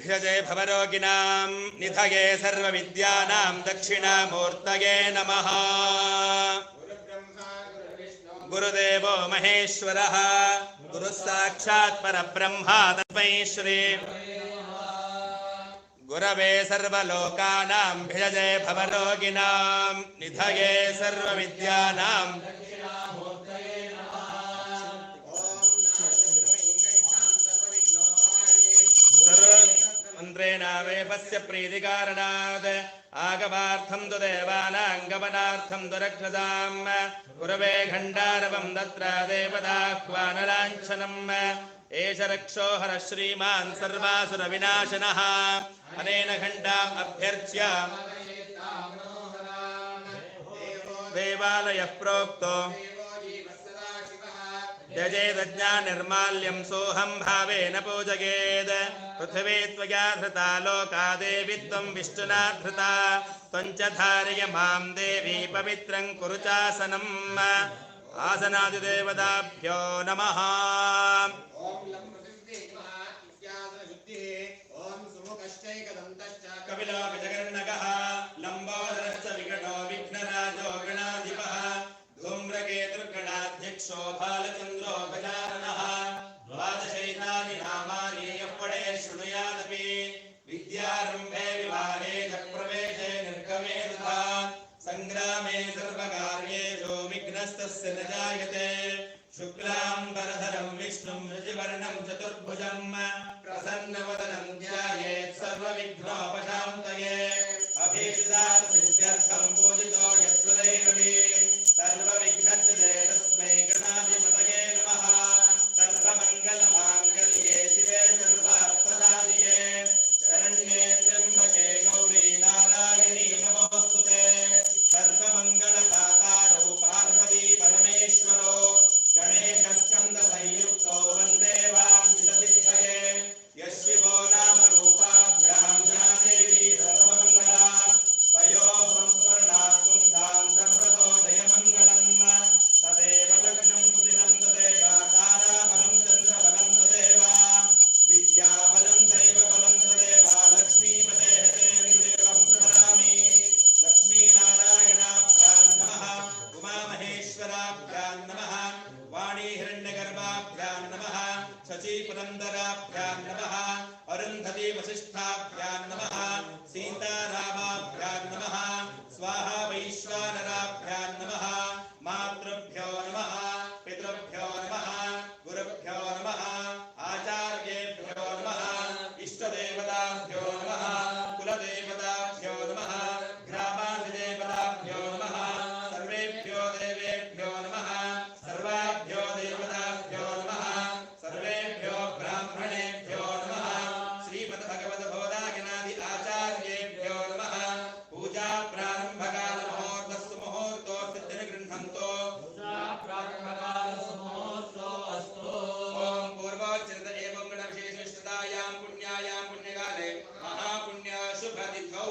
भिषजे भवरोगिणां निधये सर्वविद्यानां दक्षिणामूर्तये नमः। गुरुदेवो महेश्वरः गुरुः साक्षात् परब्रह्मा तस्मै श्री गुरवे सर्वलोकानां भिषजे भवरोगिणां निधये सर्वविद्यानां मन्त्रेणावेपस्य प्रीतिकारणात् आगमार्थं तु देवानां गमनार्थं तु रक्षतां गुरवे खण्डारवं तत्र देवताह्वानलाञ्छनम् एष रक्षोहर श्रीमान् सर्वासुरविनाशनः अनेन खण्डाम् अभ्यर्च्य देवालयः प्रोक्तो त्यजेदज्ञानिर्माल्यं सोऽहं भावेन पूजयेत् पृथिवी त्वया धृता लोका देवी त्वं विष्णुना धृता त्वं च धारय मां देवी पवित्रं कुरु चासनम् आसनादिदेवताभ्यो नमः। कपिलो विजगन्नकः लम्बोदरश्च विकटो विघ्नराजो गणाधिपः धूम्रकेतुर्गणाध्यक्षो बालचन्द्रो गजाननः द्वादशैतानि नामानि यः पठे शृणुयादपि विद्यारम्भे विवाहे च प्रवेशे निर्गमे तथा सङ्ग्रामे सर्वकार्येषु विघ्नस्तस्य न जायते। शुक्लाम्बरधरं विष्णुं ऋजिवर्णं चतुर्भुजं प्रसन्नवदनं ध्यायेत् सर्वविघ्नोपशान्तये। अभीष्टार्थसिद्ध्यर्थं पूजितो यस्वदैरवि सर्वविघ्नच्युते तस्मै गणाधिपतये नमः। सर्वमङ्गलमाङ्गल्ये शिवे सर्वार्थसाधिके शरण्ये त्र्यम्बके गौरी नारायणी नमोऽस्तुते। सर्वमङ्गलदातारो पार्वती परमेश्वरो गणेशस्कन्दसंयुक्तो वन्दे वाञ्छितसिद्धये। यशिवो नाम रूपाभ्यां या देवी सर्वमङ्गला तयोः संस्मरणार्थं तां सर्वतो जयमङ्गलम्। तदेव लग्नं सुदिनं तदेव ताराबलं चन्द्रबलं तदेव विद्याबलं दैवबलं तदेव लक्ष्मीपतेः देवं स्मरामि। लक्ष्मीनारायणाभ्यां नमः। उमामहेश्वराभ्यां नमः। वाणी हिरण्यगर्भाभ्यां नमः। शचीपुरन्दराभ्यां नमः। अरुन्धती वसिष्ठाभ्यां नमः। सीतारामाभ्यां नमः। स्वाहा वैश्वानराभ्यां नमः। मातृभ्यो नमः। पितृभ्यो नमः। गुरुभ्यो नमः। आचार्येभ्यो नमः। इष्टदेवताभ्यो नमः। कुलदेवताभ्यो नमः। ग्रामाधिदेवताभ्यो नमः। सर्वेभ्यो देवेभ्यो नमः। सर्वाभ्यो देवताभ्यो नमः। सर्वेभ्यो ब्राह्मणेभ्यो नमः। श्रीमद्भगवद्बोधायनादि आचार्येभ्यो नमः। पूजा प्रारम्भकालमुहूर्तस्तु मुहूर्तोऽस्ति गृह्णन्तो ॐ पूर्वोच्चरित एवं गणविशेषविष्टतायां पुण्यायां पुण्यकाले महापुण्यशुभतिथौ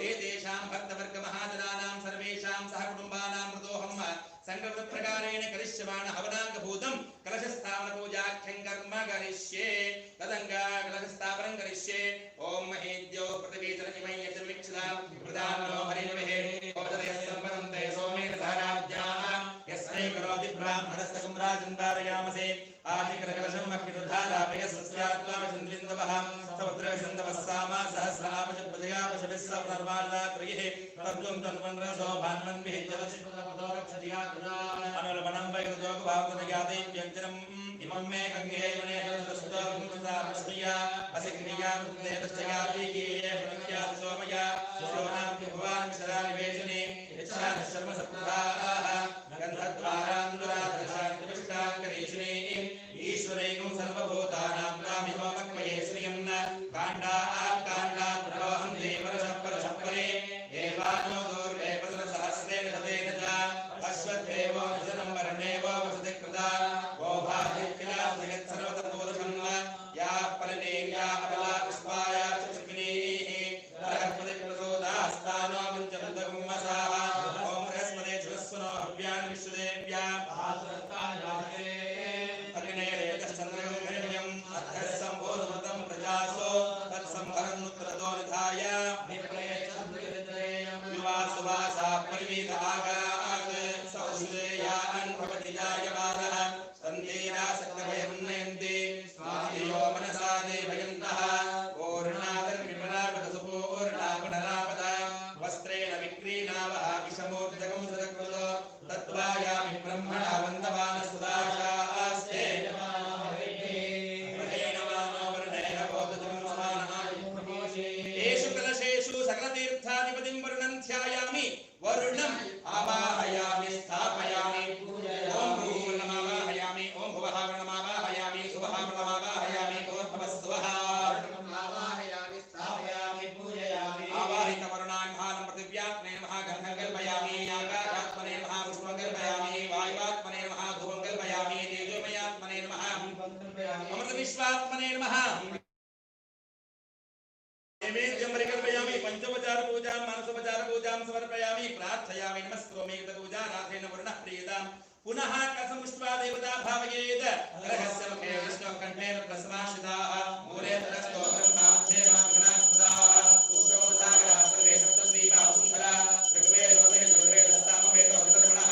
एतेषां भक्तवर्गमहाजनानां सर्वेषां सहकुटुम्बानां मृतोऽहं सङ्कल्पप्रकारेण करिष्यमाण हवनाङ्गभूतं कलशस्थापनपूजाख्यं कर्म करिष्ये। तदङ्गा कलशस्थापनं करिष्ये। ॐ महेद्यो पृथिवीजलमिमं यजन्मिक्षिता प्रधानो हरिणवेः ओदरयस्सम्पदन्ते सोमेन सहराज्ञाः यस्मै करोति ब्राह्मणस्तकं राजन् वारयामसे आदिकलकलशं मह्यधारापयस्स्यात्वामचन्द्रिन्दवः समुद्रविसन्दवः सामा सहस्रापशप्रजयापशभिस्सप्तर्वादात्रयिः तद्वं तन्वन्रसो भान्वन्भिः जलचित्तपदो रक्षतियाग्रान् अनुलवनं वैकृतोगभावतयाते व्यञ्जनम् इमं मे गङ्गे यमुने जलस्तोमुदामश्रिया असिग्निया कृतेतश्चयापीकीये प्रख्या सोमया सोनाम्य भवान् शरानिवेशने यच्छानः शर्मसत्पुराः गन्धद्वारान्दुराधशान्तिविष्टाङ्गरीशिने ईश्वरैकं सर्वभूतानां कामिमोमक्मये श्रियं काण्डात् देवरशपरे एवानो दूर्वे पदसहस्रेण शतेन च अश्वत्थेवो निजनं वर्णेवो वसति कृता गोभाधिक्या जगत्सर्वतपोदशं या फलनेया अबला पुष्पाया चक्षुग्नीः प्रसोदास्तानो मञ्चबन्धकुम्मसाः ॐ बृहस्पते शुभस्वनो हव्यान् विश्वदेव्या अग्नेरेतश्चन्द्रगं हिरण्यम् अद्धः सम्भोधमृतं प्रजासो तत्सम् पूजां मानसोपचार पूजां समर्पयामि प्रार्थयामि नमस्करोमि पूजानाथेन वर्णः प्रीयताम् पुनः कसमुष्ट्वा देवता भावयेत् ग्रहस्य मुखे विष्णु कण्ठेन प्रसमाश्रिताः मूले ततस्तो ब्रह्माध्ये माघनास्पदाः पुष्पोदसागरः सर्वे सप्तद्वीपाः सुन्दरा ऋग्वेदोदे सर्वेदस्तामवेदो वितर्मणः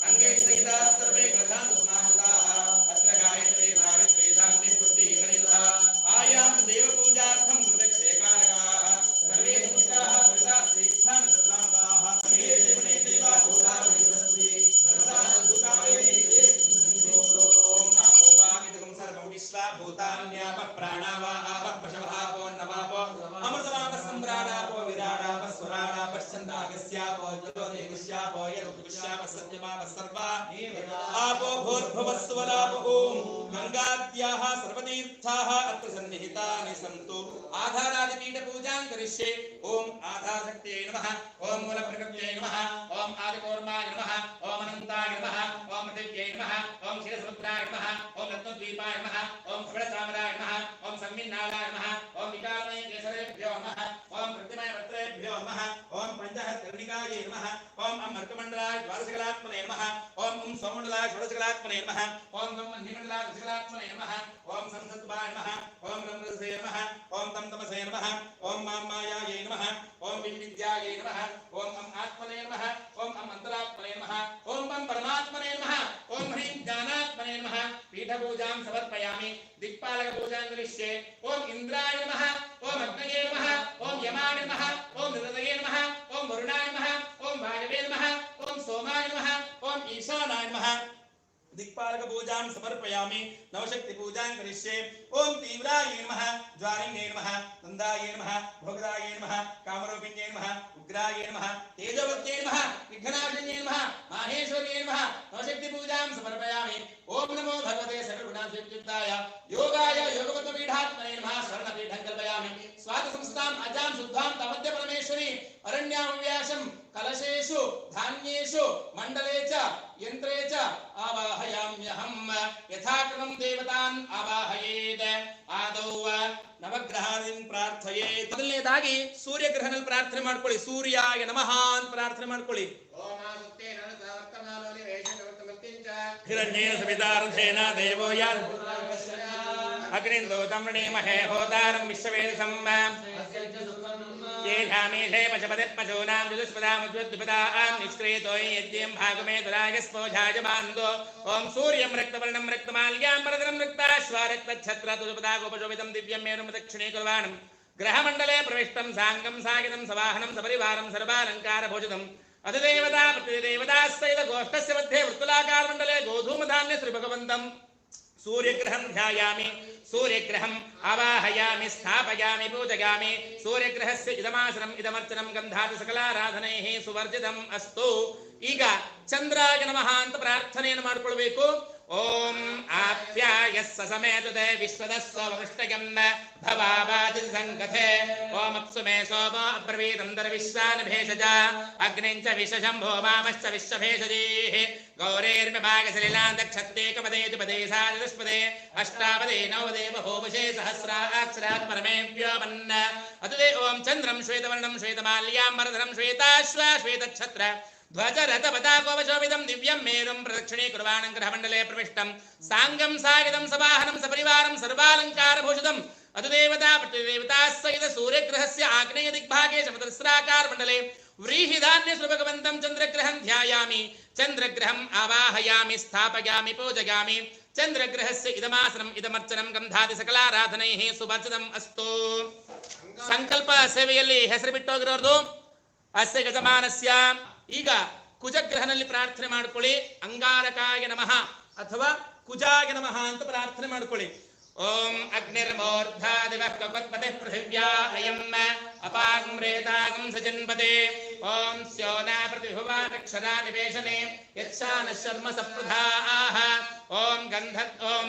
अङ्गे सहिताः सर्वे ग्रहाः समाश्रिताः अत्र गायत्री सावित्री शान्तिः पुष्टिः गणितः आयां देवपूजार्थं कृतक्षेकारकाः सर्वे मुक्ताः वृताः श्रीस्थान सर्वाः सर्वे देवने देवा पूजा विश्वस्ति भूतान्याप प्राणावाप पशवापो नवापो अमृतवाप सम्राडापो विराडाप स्वराडाप छन्दागस्यापो ज्योतिगस्यापो यरुगस्याप सत्यमाप सर्वा आपो भूर्भुवस्वलाप ओम गंगाद्याः सर्वतीर्थाः अत्र सन्निहितानि सन्तु आधारादिपीठ पूजां करिष्ये ओम आधाशक्त्यै नमः ओम मूलप्रकृत्यै नमः ओम आदिकूर्माय नमः ओम अनन्ताय नमः ओम पृथिव्यै नमः ओम क्षीरसमुद्राय नमः ओम रत्नद्वीपाय नमः ओम खड्गचामराय नमः ओम संविन्नालाय नमः ओम विकामय केसरेभ्यो नमः ओम प्रतिमय वस्त्रेभ्यो नमः ओम पंचहस्त्रनिकायै नमः ओम अमर्कमण्डलाय द्वादशकलात्मने नमः ओम सोममण्डलाय षोडशकलात्मने नमः ओम मन्निमण्डलाय दशकलात्मने नमः ओम संसत्वाय नमः ओम ब्रह्मसे नमः ओम तमतमसे नमः ओम मायायै नमः ओम विद्यायै नमः ओम आत्मने नमः ओम अन्तरात्मने नमः ओम परमात्मने नमः ओम ह्रीं ज्ञानात्मने नमः पीठपूजां समर्पयामि दिक्पालक पूजां करिष्ये ओम इंद्राय नमः ओम अग्नये नमः ओम यमाय नमः ओम निरदये नमः ओम वरुणाय नमः ओम वायवे नमः ओम सोमाय नमः ओम ईशानाय नमः दिक्पालक पूजां समर्पयामि नवशक्ति पूजां करिष्ये ओम तीव्राय नमः ज्वालिन्ये नमः नन्दाय नमः भोगदाय नमः कामरूपिण्ये नमः उग्राय नमः तेजवत्ये नमः विघ्नाशिन्ये नमः माहेश्वर्ये नमः नवशक्ति पूजां समर्पयामि ओम नमो भगवते सर्वगुणाधियुक्ताय योगाय योगवत्पीठात्मने नमः शरणपीठं कल्पयामि स्वाद संस्थाम् अजां शुद्धां तमद्य परमेश्वरी अरण्याव्यासं कलशेषु धान्येषु मण्डले च यन्त्रे च आवाहयाम्यहं यथाक्रमं देवतान् आवाहयेत् आदौ नवग्रहान् प्रार्थयेत् ಮೊದಲನೇದಾಗಿ ಸೂರ್ಯ ಗ್ರಹನಲ್ಲಿ ಪ್ರಾರ್ಥನೆ ಮಾಡ್ಕೊಳ್ಳಿ ಸೂರ್ಯಾಯ ನಮಃ ಅಂತ ಪ್ರಾರ್ಥನೆ ಮಾಡ್ಕೊಳ್ಳಿ ಓಂ ಆಸುತ್ತೇ ನರಸಾವರ್ತಮಾನೋಲಿ ವೇಷಕವರ್ತಮತ್ಯಂಚ ಹಿರಣ್ಯೇನ ಸವಿತಾರ್ಧೇನ ದೇವೋ ಯಾನ್ ಅಗ್ನಿಂದೋ ತಮ್ರಣೀಮಹೇ ಹೋತಾರಂ ವಿಶ್ವವೇದಸಂ येषामीषे पशपतिपशूनां चतुष्पदामुद्वद्विपदां निष्क्रियतो यज्ञं भागमे दुरागस्पोझायमान्दो ॐ सूर्यं रक्तवर्णं रक्तमाल्यां परदरं रक्ताश्वारक्तच्छत्रतुपदागोपशोभितं दिव्यं मेरुं दक्षिणे कुर्वाणं ग्रहमण्डले प्रविष्टं साङ्गं सागितं सवाहनं सपरिवारं सर्वालङ्कारभूषितम् अधिदेवता प्रतिदेवतास्सहित गोष्ठस्य मध्ये वृत्तुलाकारमण्डले गोधूमधान्य श्रीभगवन्तं सूर्यग्रहं ध्यायामि सूर्यग्रहं आवाहयामि स्थापयामि पूजयामि सूर्यग्रहस्य इदमासनम् इदमर्चनं गन्धादि सकलाराधनैः सुवर्जितम् अस्तु ಈಗ ಚಂದ್ರಾಯ ನಮಃ ಅಂತ ಪ್ರಾರ್ಥನೆಯನ್ನು ಮಾಡಿಕೊಳ್ಳಬೇಕು ಓಂ ಆಪ್ಯಾಯಸ್ಸ ಸಮೇತುತೆ ವಿಶ್ವದಸ್ವಮೃಷ್ಟಯಂ ಭವಾವಾದಿ ಸಂಗತೆ ಓಂ ಅಪ್ಸು ಮೇ ಸೋಮ ಅಬ್ರವೀತಂ ದರ್ವಿಶ್ವಾನ ಭೇಷಜ ಅಗ್ನಿಂಚ ವಿಶ್ವಶಂಭೋ ಮಾಮಶ್ಚ ವಿಶ್ವಭೇಷಜೀಃ गौरेर्म्यभागसलिलान्दक्षत्तेकपदेति पदे सादृष्पदे अष्टापदे नवदे बभूवशे सहस्राक्षरात् परमेभ्योपन्न अतुदे ओम चन्द्रं श्वेतवर्णं श्वेतमाल्याम्बरधरं श्वेताश्व श्वेतच्छत्र ध्वजरथपताकोपशोभितं दिव्यं मेरुं प्रदक्षिणे कुर्वाणं ग्रहमण्डले प्रविष्टं साङ्गं सागितं सवाहनं सपरिवारं सर्वालङ्कारभूषितम् अतुदेवता प्रतिदेवतास्सहित सूर्यग्रहस्य आग्नेय दिग्भागे समतस्राकारमण्डले व्रीहिधान्य सुभगवन्तं चन्द्रग्रहं ध्यायामि चन्द्रग्रहं आवाहयामि स्थापयामि पूजयामि चन्द्रग्रहस्य इदमासनम् इदमर्चनं गन्धादि सकलाराधनैः सुवर्जितम् अस्तु संकल्प सेವೆಯಲ್ಲಿ ಹೆಸರು ಬಿಟ್ಟೋಗಿರೋದು ಅಸ್ಯ ಯಜಮಾನಸ್ಯ ಈಗ ಕುಜಗ್ರಹನಲ್ಲಿ ಪ್ರಾರ್ಥನೆ ಮಾಡ್ಕೊಳ್ಳಿ ಅಂಗಾರಕಾಯ ನಮಃ ಅಥವಾ ಕುಜಾಯ ನಮಃ ಅಂತ ಪ್ರಾರ್ಥನೆ ಮಾಡ್ಕೊಳ್ಳಿ ओम अग्निर्मोर्धादिवः कपत्पतिः पृथिव्या अयम् अपाग्म्रेतागं सजन्पते ओम स्योना प्रतिभुवानक्षरा निवेशने यच्छानः शर्म सप्रधाः ओम गन्धत् ओम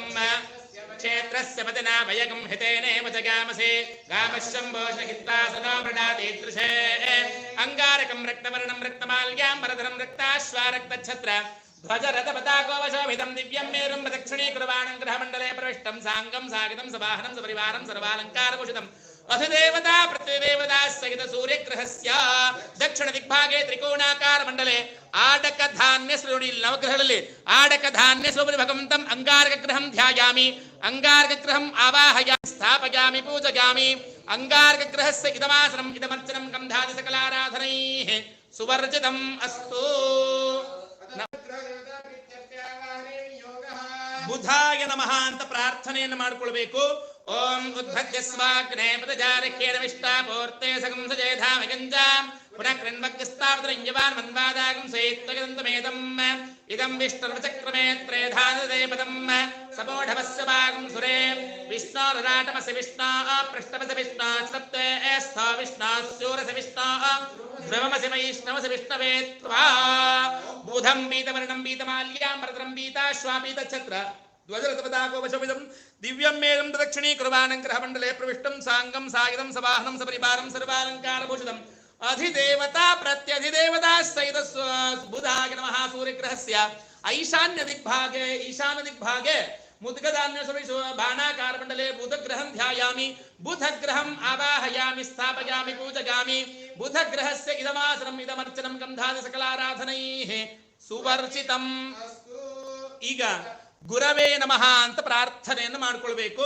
क्षेत्रस्य पतिना वयगं हितेनेव जगामसे गामशम्भोषहित्वासनो मृणातीदृशे अंगारकं रक्तवर्णं रक्तमाल्याम्बरधरं रक्ताश्वारक्तच्छत्र ध्वजरथपताकोपशोभितं दिव्यं मेरुं प्रदक्षिणे कुर्वाणं ग्रहमण्डले प्रविष्टं साङ्गं सागितं सवाहनं सपरिवारं सर्वालङ्कारभूषितं ಅಧಿದೇವತಾ ಪ್ರತಿದೇವತಾ ಸಹಿತ ಸೂರ್ಯಗ್ರಹಸ್ಯ ದಕ್ಷಿಣ ದಿಗ್ಭಾಗೆ ತ್ರಿಕೋಣಾಕಾರ ಮಂಡಲೆ ಆಡಕ ಧಾನ್ಯ ಶ್ರೇಣಿ ನವಗ್ರಹಗಳಲ್ಲಿ ಆಡಕ ಧಾನ್ಯ ಸ್ವರೂಪಿ ಭಗವಂತಂ ಅಂಗಾರಕ ಗ್ರಹಂ ಧ್ಯಾಯಾಮಿ ಅಂಗಾರಕ ಗ್ರಹಂ ಆವಾಹಯಾಮಿ ಸ್ಥಾಪಯಾಮಿ ಪೂಜಯಾಮಿ ಅಂಗಾರಕ ಗ್ರಹಸ್ಯ ಇದಮಾಸನಂ ಇದಮರ್ಚನಂ ಗಂಧಾದಿ ಸಕಲಾರಾಧನೈಃ ಸುವರ್ಜಿತಂ ಅಸ್ತು. ಬುಧಾಯ ನಮಃ ಅಂತ ಪ್ರಾರ್ಥನೆಯನ್ನು ಮಾಡಿಕೊಳ್ಬೇಕು. ಓಂ ಉದ್ಭದ್ಯ ಸ್ವಾಗ್ನೇ ಪದಜಾರಕೇಣ ವಿಷ್ಟಾಪೂರ್ತೆ ಸಗಂ ಸಜೇಧಾಮ ಗಂಜಾಂ ಪುನಃ ಕೃಣ್ವಗ್ಯಸ್ತಾವತರಂಜವಾನ್ ಮನ್ವಾದಾಗಂ ಸೈತ್ವಗದಂತಮೇದಂ ಇದಂ ವಿಷ್ಣುರ್ವಚಕ್ರಮೇ ತ್ರೇಧಾನದೇ ಪದಂ ಸಮೋಢವಸ್ಯ ಭಾಗಂ ಸುರೇ ವಿಷ್ಣೋರರಾಟಮಸಿ ವಿಷ್ಣೋ ಪೃಷ್ಠವಸಿ ವಿಷ್ಣೋ ಸಪ್ತೇ ಸ್ಥೋ ವಿಷ್ಣೋ ಶೂರಸಿ ವಿಷ್ಣೋ ಧ್ರುವಮಸಿ ವೈಷ್ಣವಸಿ ವಿಷ್ಣವೇ ತ್ವಾ ಬುಧಂ ಪೀತವರ್ಣಂ ಪೀತಮಾಲ್ಯಾಂ ಭರತರಂ ಪೀತಾಶ್ವಾಪೀತಛತ್ರ ಧ್ವಜರಥಪದಾಕೋಪಶೋಭಿತಂ ದಿವ್ಯಂ ಮೇಘಂ ದಕ್ಷಿಣೀಕುರ್ವಾಣಂ ಗ್ರಹಮಂಡಲೆ ಪ್ರವಿಷ್ಟಂ ಸಾಂಗಂ ಸಾಗಿದಂ ಸವಾಹನಂ ಸಪರಿವಾರಂ ಸರ್ವಾಲಂಕಾರಭೂಷಿತಂ ಅಧಿದೇವತಾ ಪ್ರತ್ಯಧಿದೇವತಾ ಸಹಿತ ಬುಧಾಯ ನಮಃ ಸೂರ್ಯಗ್ರಹಸ್ಯ ಈಶಾನ್ಯ ದಿಗ್ಭಾಗೆ ಮುದ್ಗಧಾನ್ಯ ಬಾಣಾಕಾರ ಮಂಡಲೆ ಬುಧಗ್ರಹಂ ಧ್ಯಾಯಾಮಿ ಬುಧಗ್ರಹಂ ಆವಾಹಯಾಮಿ ಸ್ಥಾಪಯಾಮಿ ಪೂಜಯಾಮಿ ಬುಧಗ್ರಹಸ್ಯ ಇದಮಾಸನಂ ಇದಮರ್ಚನಂ ಗಂಧಾದಿ ಸಕಲಾರಾಧನೈಃ ಸುವರ್ಚಿತಂ. ಈಗ ಗುರವೇ ನಮಃ ಅಂತ ಪ್ರಾರ್ಥನೆಯನ್ನು ಮಾಡಿಕೊಳ್ಬೇಕು.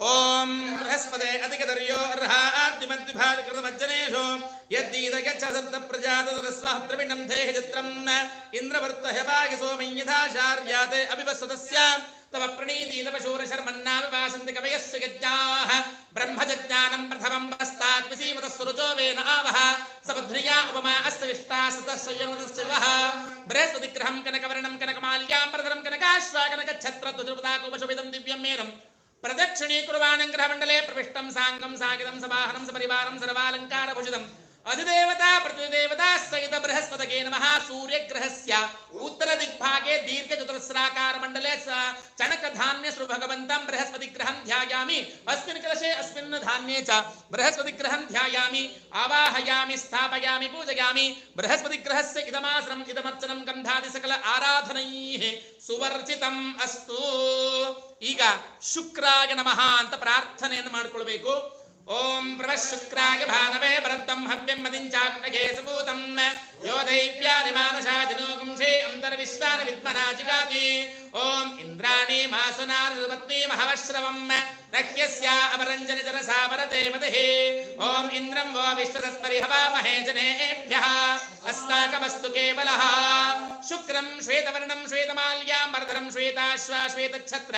ಓಂ ಬೃಹಸ್ಪತೆ ಅಧಿಕದರ್ಯೋ ಅರ್ಹಾದ್ದಿಮದ್ವಿಭಾಗೃತಮಜ್ಜನೇಶೋ ಯದ್ದೀದ ಗಚ್ಚ ಪ್ರಜಾತರಸ್ವಹತ್ರವಿಣಂ ದೇಹ ಚಿತ್ರಂ ಇಂದ್ರವರ್ತ ಹೆವಾಗಿ ಸೋಮಂ ಯಥಾಶಾರ್ಯಾತೆ ಅಭಿವಸ್ವತಸ್ಯ ತವ ಪ್ರಣೀತೀತಪಶೂರಶರ್ಮನ್ನಾವಿವಾಸಂತಿ ಕವಯಸ್ಯ ಗಜ್ಜಾಃ ಬ್ರಹ್ಮಜಜ್ಞಾನಂ ಪ್ರಥಮಂ ವಸ್ತಾತ್ಮಸೀಮತಸ್ಸುರುಚೋ ವೇನ ಆವಹ ಸಬಧ್ರಿಯಾ ಉಪಮಾ ಅಸ್ತವಿಷ್ಟಾ ಸತಸ್ಸಯನತಸ್ಸಿವಃ ಬೃಹಸ್ಪತಿಗ್ರಹಂ ಕನಕವರ್ಣಂ ಕನಕಮಾಲ್ಯಾಂ ಪ್ರಧರಂ ಕನಕಾಶ್ವಾ ಕನಕಛತ್ರದ್ವಜೃಪದಾಕೋಪಶೋಭಿತಂ ದಿವ್ಯಂ ಮೇರಂ ಪ್ರದಕ್ಷಿಣೀಕುರ್ವಾಣಂ ಗ್ರಹಮಂಡಲೆ ಪ್ರವಿಷ್ಟಂ ಸಾಂಗಂ ಸಾಗಿದಂ ಸವಾಹನಂ ಸಪರಿವಾರಂ ಸರ್ವಾಲಂಕಾರಭೂಷಿತಂ ಅಧಿದೇವತಾ ಪ್ರತಿದೇವತಾ ಸಹಿತ ಬೃಹಸ್ಪತಗೆ ನಮಃ ಸೂರ್ಯಗ್ರಹಸ್ಯ ಉತ್ತರ ದಿಗ್ಭಾಗೆ ದೀರ್ಘ ಚತುರಸ್ರಾಕಾರ ಮಂಡಲೆ ಚಣಕ ಧಾನ್ಯ ಶ್ರೀ ಭಗವಂತಂ ಬೃಹಸ್ಪತಿಗ್ರಹಂ ಧ್ಯಾಯಾಮಿ ಅಸ್ಮಿನ್ ಕಲಶೆ ಅಸ್ಮಿನ್ ಧಾನ್ಯೇ ಚ ಬೃಹಸ್ಪತಿಗ್ರಹಂ ಧ್ಯಾಯಾಮಿ ಆವಾಹಯಾಮಿ ಸ್ಥಾಪಯಾಮಿ ಪೂಜಯಾಮಿ ಬೃಹಸ್ಪತಿಗ್ರಹಸ್ಯ ಇದಮಾಸನಂ ಇದಮರ್ಚನಂ ಗಂಧಾದಿ ಸಕಲ ಆರಾಧನೈಃ ಸುವರ್ಚಿತಂ ಅಸ್ತು. ಈಗ ಶುಕ್ರಾಯ ನಮಃ ಅಂತ ಪ್ರಾರ್ಥನೆಯನ್ನು ಮಾಡಿಕೊಳ್ಬೇಕು. ಓಂ ಪ್ರಭ ಶುಕ್ರಾಯ ಭಾನವೇ ಭರತಂ ಹವ್ಯಂ ಮದಿಂಚಾಗ್ನಗೆ ಸಭೂತಂ ಯೋ ದೈವ್ಯಾದಿಮಾನಶಾದಿನೋಗುಂಷೇ ಅಂತರ್ವಿಶ್ವಾನಿ ವಿದ್ಮನಾಜಿಗಾತಿ ಓಂ ಇಂದ್ರಾಣಿ ಮಾಸುನಾರಪತ್ನಿ ಮಹವಶ್ರವಂ ರಹ್ಯಸ್ಯಾ ಅಪರಂಜನಿ ಜರಸಾ ವರತೆ ಮದಹೇ ಓಂ ಇಂದ್ರಂ ವೋ ವಿಶ್ವತಸ್ಪರಿ ಹವಾಮಹೇ ಜನೇಭ್ಯಃ ಅಸ್ಮಾಕಮಸ್ತು ಕೇವಲಃ ಶುಕ್ರಂ ಶ್ವೇತವರ್ಣಂ ಶ್ವೇತಮಾಲ್ಯಾಂ ಭರತರಂ ಶ್ವೇತಾಶ್ವಾ ಶ್ವೇತಛತ್ರ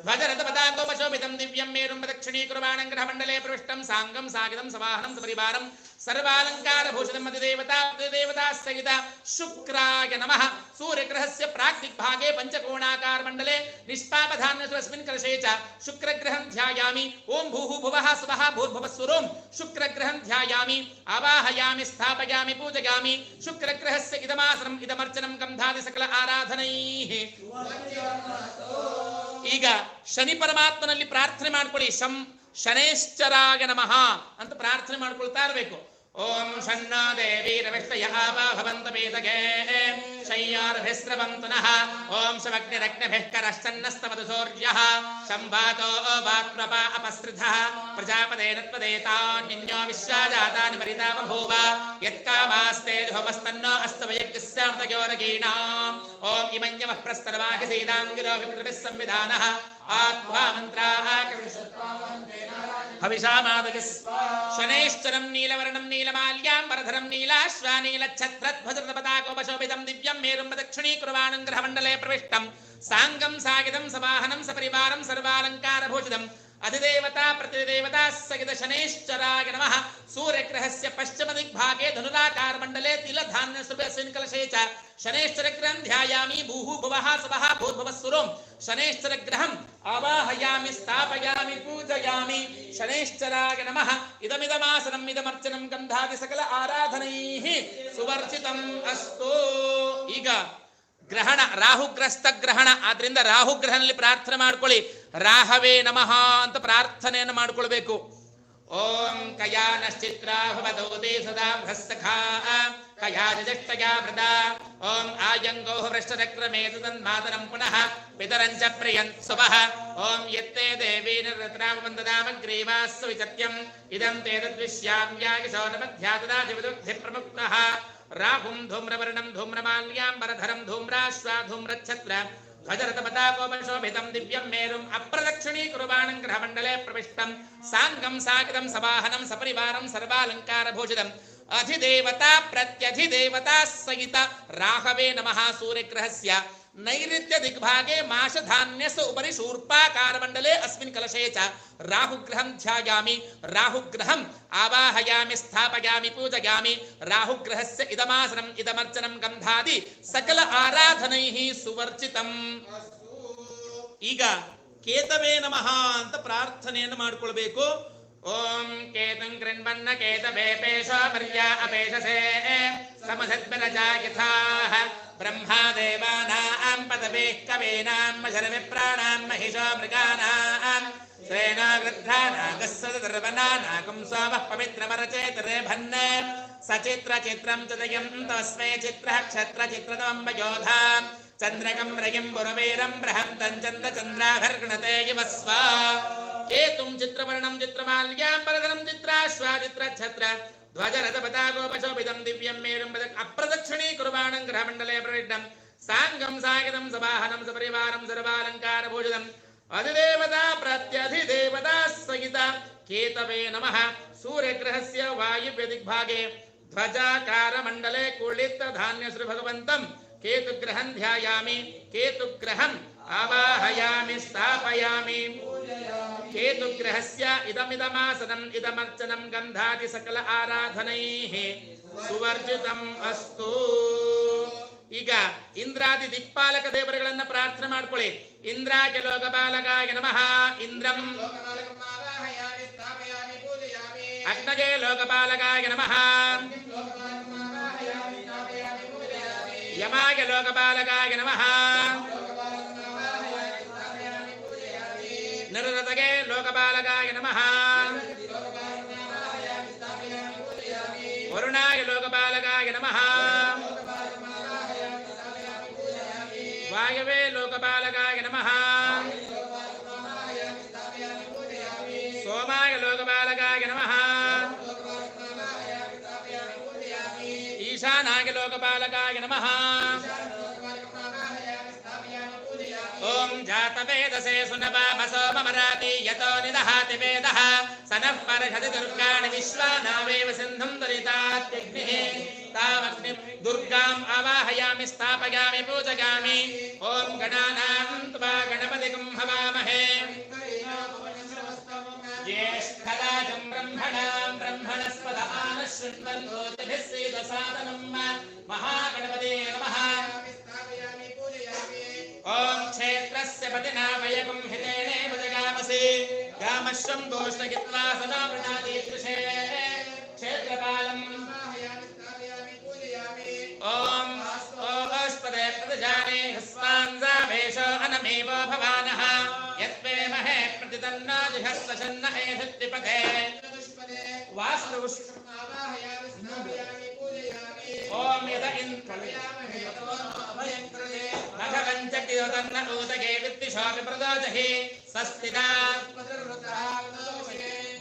ಧ್ವಜರಥಪದಾಕೋಪಶೋಭಿತಂ ದಿವ್ಯಂ ಮೇರುಂ ಪ್ರದಕ್ಷಿಣೀಕುರ್ವಾಣಂ ಗ್ರಹಮಂಡಲೆ ಪ್ರವಿಷ್ಟಂ ಸಾಂಗಂ ಸಾಗಿದಂ ಸವಾಹನಂ ಸಪರಿವಾರಂ ಸರ್ವಾಲಂಕಾರಭೂಷಿತಂ ಅಧಿದೇವತಾ ಸಹಿತ ಶುಕ್ರಾಯ ನಮಃ ಸೂರ್ಯಗ್ರಹಸ್ಯ ಪ್ರಾಗ್ದಿಗ್ಭಾಗೆ ಪಂಚಕೋಣಾಕಾರ ಮಂಡಲೆ ನಿಷ್ಪಾಪಧಾನ್ಯಸ್ಮಿನ್ ಕಲಶೇ ಚ ಶುಕ್ರಗ್ರಹಂ ಧ್ಯಾಯಾಮಿ ಓಂ ಭೂಃ ಭುವಃ ಸ್ವಃ ಭೂರ್ಭುವಸ್ಸುರೋಂ ಶುಕ್ರಗ್ರಹಂ ಧ್ಯಾಯಾಮಿ ಆವಾಹಯಾಮಿ ಸ್ಥಾಪಯಾಮಿ ಪೂಜಯಾಮಿ ಶುಕ್ರಗ್ರಹಸ್ಯ ಇದಮಾಸನಂ ಇದಮರ್ಚನಂ ಗಂಧಾದಿ ಸಕಲ ಆರಾಧನೈಃ. ಈಗ ಶನಿ ಪರಮಾತ್ಮನಲ್ಲಿ ಪ್ರಾರ್ಥನೆ ಮಾಡ್ಕೊಳ್ಳಿ. ಶನೇಶ್ಚರಾಯ ನಮಃ ಅಂತ ಪ್ರಾರ್ಥನೆ ಮಾಡ್ಕೊಳ್ತಾ ಇರಬೇಕು. ಓಂ ಶನ್ನೋ ದೇವಿ ರವಿಷ್ಟಯ ಭವಂತ ಪೀತಗೆ ಶಯ್ಯಾರ್ಭಿಸ್ರವಂತು ನಃ ಓಂ ಶಮಗ್ನಿರಗ್ನಿಭಿಃ ಕರಶ್ಚನ್ನಸ್ತಮದು ಸೂರ್ಯಃ ಸಂವಾತೋ ವಾಕ್ಪ್ರಪ ಅಪಸೃತಃ ಪ್ರಜಾಪತೇನ ತ್ವದೇತಾನ್ಯನ್ಯೋ ವಿಶ್ವಾಜಾತಾನಿ ಪರಿತಾ ಬಭೂವ ಯತ್ಕಾಮಾಸ್ತೆ ಧೋಮಸ್ತನ್ನೋ ಅಸ್ತವಯಜ್ಞಸ್ಯಾಮೃತಯೋರಗೀಣಾಂ ಓಂ ಇಮನ್ಯವಃ ಪ್ರಸ್ತರವಾಹಿ ಸೀದಾಂಗಿರೋ ವಿಪ್ರಭಿಃ ಸಂವಿಧಾನಃ ಆತ್ವಾ ಮಂತ್ರಾಃ ಹವಿಷಾಮಾದಗಸ್ ಶನೈಶ್ಚರಂ ನೀಲವರ್ಣಂ ನೀಲಮಾಲ್ಯಾಂ ವರಧರಂ ನೀಲಾಶ್ವಾ ನೀಲಛತ್ರಧ್ವಜರಥಪದಾಕೋಪಶೋಭಿತಂ ದಿವ್ಯಂ ಮೇರುಂ ಪ್ರದಕ್ಷಿಣೀಕುರ್ವಾಣಂ ಗ್ರಹಮಂಡಲೆ ಪ್ರವಿಷ್ಟಂ ಸಾಂಗಂ ಸಾಗಿದಂ ಸವಾಹನಂ ಸಪರಿವಾರಂ ಸರ್ವಾಲಂಕಾರಭೂಷಿತಂ ಅಧಿದೇವತಾ ಪ್ರತಿದೇವತಾ ಸಹಿತ ಶನೇಶ್ಚರಾಯ ನಮಃ ಸೂರ್ಯಗ್ರಹಸ್ಯ ಪಶ್ಚಿಮ ದಿಗ್ಭಾಗೆ ಧನುರಾಕಾರ ಮಂಡಲೆ ತಿಲಧಾನ್ಯ ಸುಭಸ್ಮಿನ್ ಕಲಶೇ ಚ ಶನೇಶ್ಚರಗ್ರಹಂ ಧ್ಯಾಯಾಮಿ ಭೂಃ ಭುವಃ ಸ್ವಃ ಭೂರ್ಭುವಸ್ಸುರೋಂ ಶನೇಶ್ಚರಗ್ರಹಂ ಆವಾಹಯಾಮಿ ಸ್ಥಾಪಯಾಮಿ ಪೂಜಯಾಮಿ ಶನೇಶ್ಚರಾಯ ನಮಃ ಇದಮಿದಮಾಸನಂ ಇದಮರ್ಚನಂ ಗಂಧಾದಿ ಸಕಲ ಆರಾಧನೈಃ ಸುವರ್ಚಿತಂ ಅಸ್ತು. ಈಗ ಗ್ರಹಣ ರಾಹುಗ್ರಸ್ತ ಗ್ರಹಣ, ಆದ್ರಿಂದ ರಾಹುಗ್ರಹನಲ್ಲಿ ಪ್ರಾರ್ಥನೆ ಮಾಡ್ಕೊಳ್ಳಿ. ರಾಹವೇ ನಮಃ ಅಂತ ಪ್ರಾರ್ಥನೆಯನ್ನು ಮಾಡಿಕೊಳ್ಬೇಕು. ओम कयानश्चित्रा भवतोते सदा भ्रस्तखा कयाजष्टया वृदा ओम आयंगो वृष्टचक्रमेतु तन्मातरं पुनः पितरं च प्रियं सुवः ओम यत्ते देवी निर्रत्रावन्दनामग्रीवास्सु विचत्यम् इदं ते तद्विश्याम्यागिशोनमध्यातदाधिपदुग्धिप्रमुक्तः राहुं धूम्रवर्णं धूम्रमाल्याम्बरधरं धूम्राश्वा धूम्रच्छत्र ध्वजरथपताकोपशोभितं दिव्यं मेरुम् अप्रदक्षिणीकुर्वाणं ग्रहमण्डले प्रविष्टं साङ्गं साकितं सवाहनं सपरिवारं सर्वालङ्कारभूषितम् अधिदेवता प्रत्यधिदेवता सहित राहवे नमः सूर्यग्रहस्य नैऋत्य दिग्भागे माषधान्यस्य उपरि शूर्पाकारमण्डले अस्मिन् कलशे च राहुग्रहं ध्यायामि राहुग्रहम् आवाहयामि स्थापयामि पूजयामि राहुग्रहस्य इदमासनम् इदमर्चनं गन्धादि सकल आराधनैः सुवर्जितम् ಈಗ ಕೇತವೇ ನಮಃ ಅಂತ ಪ್ರಾರ್ಥನೆಯನ್ನು ಮಾಡಿಕೊಳ್ಳಬೇಕು ओम केतं कृण्वन्न केतवे पेशो मर्या अपेशसे समसद्बलजायथाः ब्रह्मा देवानां पदवेः कवीनां मशरविप्राणां महिषो मृगाणां श्रेणो गृध्रानागस्सदर्वनानाकुं सोमः पवित्रमरचेतरेभन् सचित्रचित्रं च दयं तस्मै चित्रः क्षत्रचित्रतमं वयोधां चन्द्रकं रयिं पुरवीरं बृहन्तं चन्द्रचन्द्राभर्गणते युवस्व केतुं चित्रवर्णं चित्रमाल्याम्बरधरं चित्राश्वाचित्रच्छत्र ध्वजरथपताकोपशोभितं दिव्यं मेरुं अप्रदक्षिणीकुर्वाणं ग्रहमण्डले प्रविष्टं साङ्गं सागितं सवाहनं सपरिवारं सर्वालङ्कारभूषितम् अधिदेवता प्रत्यधिदेवता सहित केतवे नमः सूर्यग्रहस्य वायुव्यदिग्भागे ध्वजाकारमण्डले कुलितधान्यश्रीभगवन्तं केतुग्रहं ध्यायामि केतुग्रहम् आवाहयामि स्थापयामि केतुग्रहस्य इदमिदमासनम् इदमर्चनं गन्धादि सकल आराधनैः सुवर्जितम् अस्तु ಈಗ ಇಂದ್ರಾದಿ ದಿಕ್ಪಾಲಕ ದೇವರುಗಳನ್ನ ಪ್ರಾರ್ಥನೆ ಮಾಡ್ಕೊಳ್ಳಿ ಇಂದ್ರಾಯ ಲೋಕಪಾಲಕಾಯ ನಮಃ ಇಂದ್ರಂ ಅಗ್ನಗೆ ಲೋಕಪಾಲಕಾಯ ನಮಃ ಯಮಾಯ ಲೋಕಪಾಲಕಾಯ ನಮಃ ನಿರೃತಗೆ ಲೋಕಪಾಲಕಾಯ ನಮಃ ವರುಣಾಯ ಲೋಕಪಾಲಕಾಯ ನಮಃ वायवे लोकपालकाय नमः सोमाय लोकपालकाय नमः ईशानाय लोकपालकाय नमः ओम जातवेदसे सुनवामसो ममराति यतो निदहाति वेदः सनः परषति दुर्गाणि विश्वानावेव सिन्धुं दरितात्यग्निः तामग्निं दुर्गाम् आवाहयामि स्थापयामि पूजयामि ओम गणानां त्वा गणपतिं हवामहे ज्येष्ठराजं ब्रह्मणस्पद आनश्रुण्वन्नोतिभिः सीदसादनं महागणपते नमः ओम क्षेत्रस्य पतिना वयगुं हितेने भजगामसि गामश्वं दोष्णगित्वा सदा वृणाति कृषे क्षेत्रपालम् ओम ओष्पदे प्रजाने हस्वान्जावेश अनमेवो भवानः यत्वे महे प्रतितन्ना जिहस्तशन्न एधित्तिपथे वास्तुष् ओम यद नखपञ्चक्तियोतन्न ऊतके वित्तिशोऽपि प्रदोजहि सस्तिता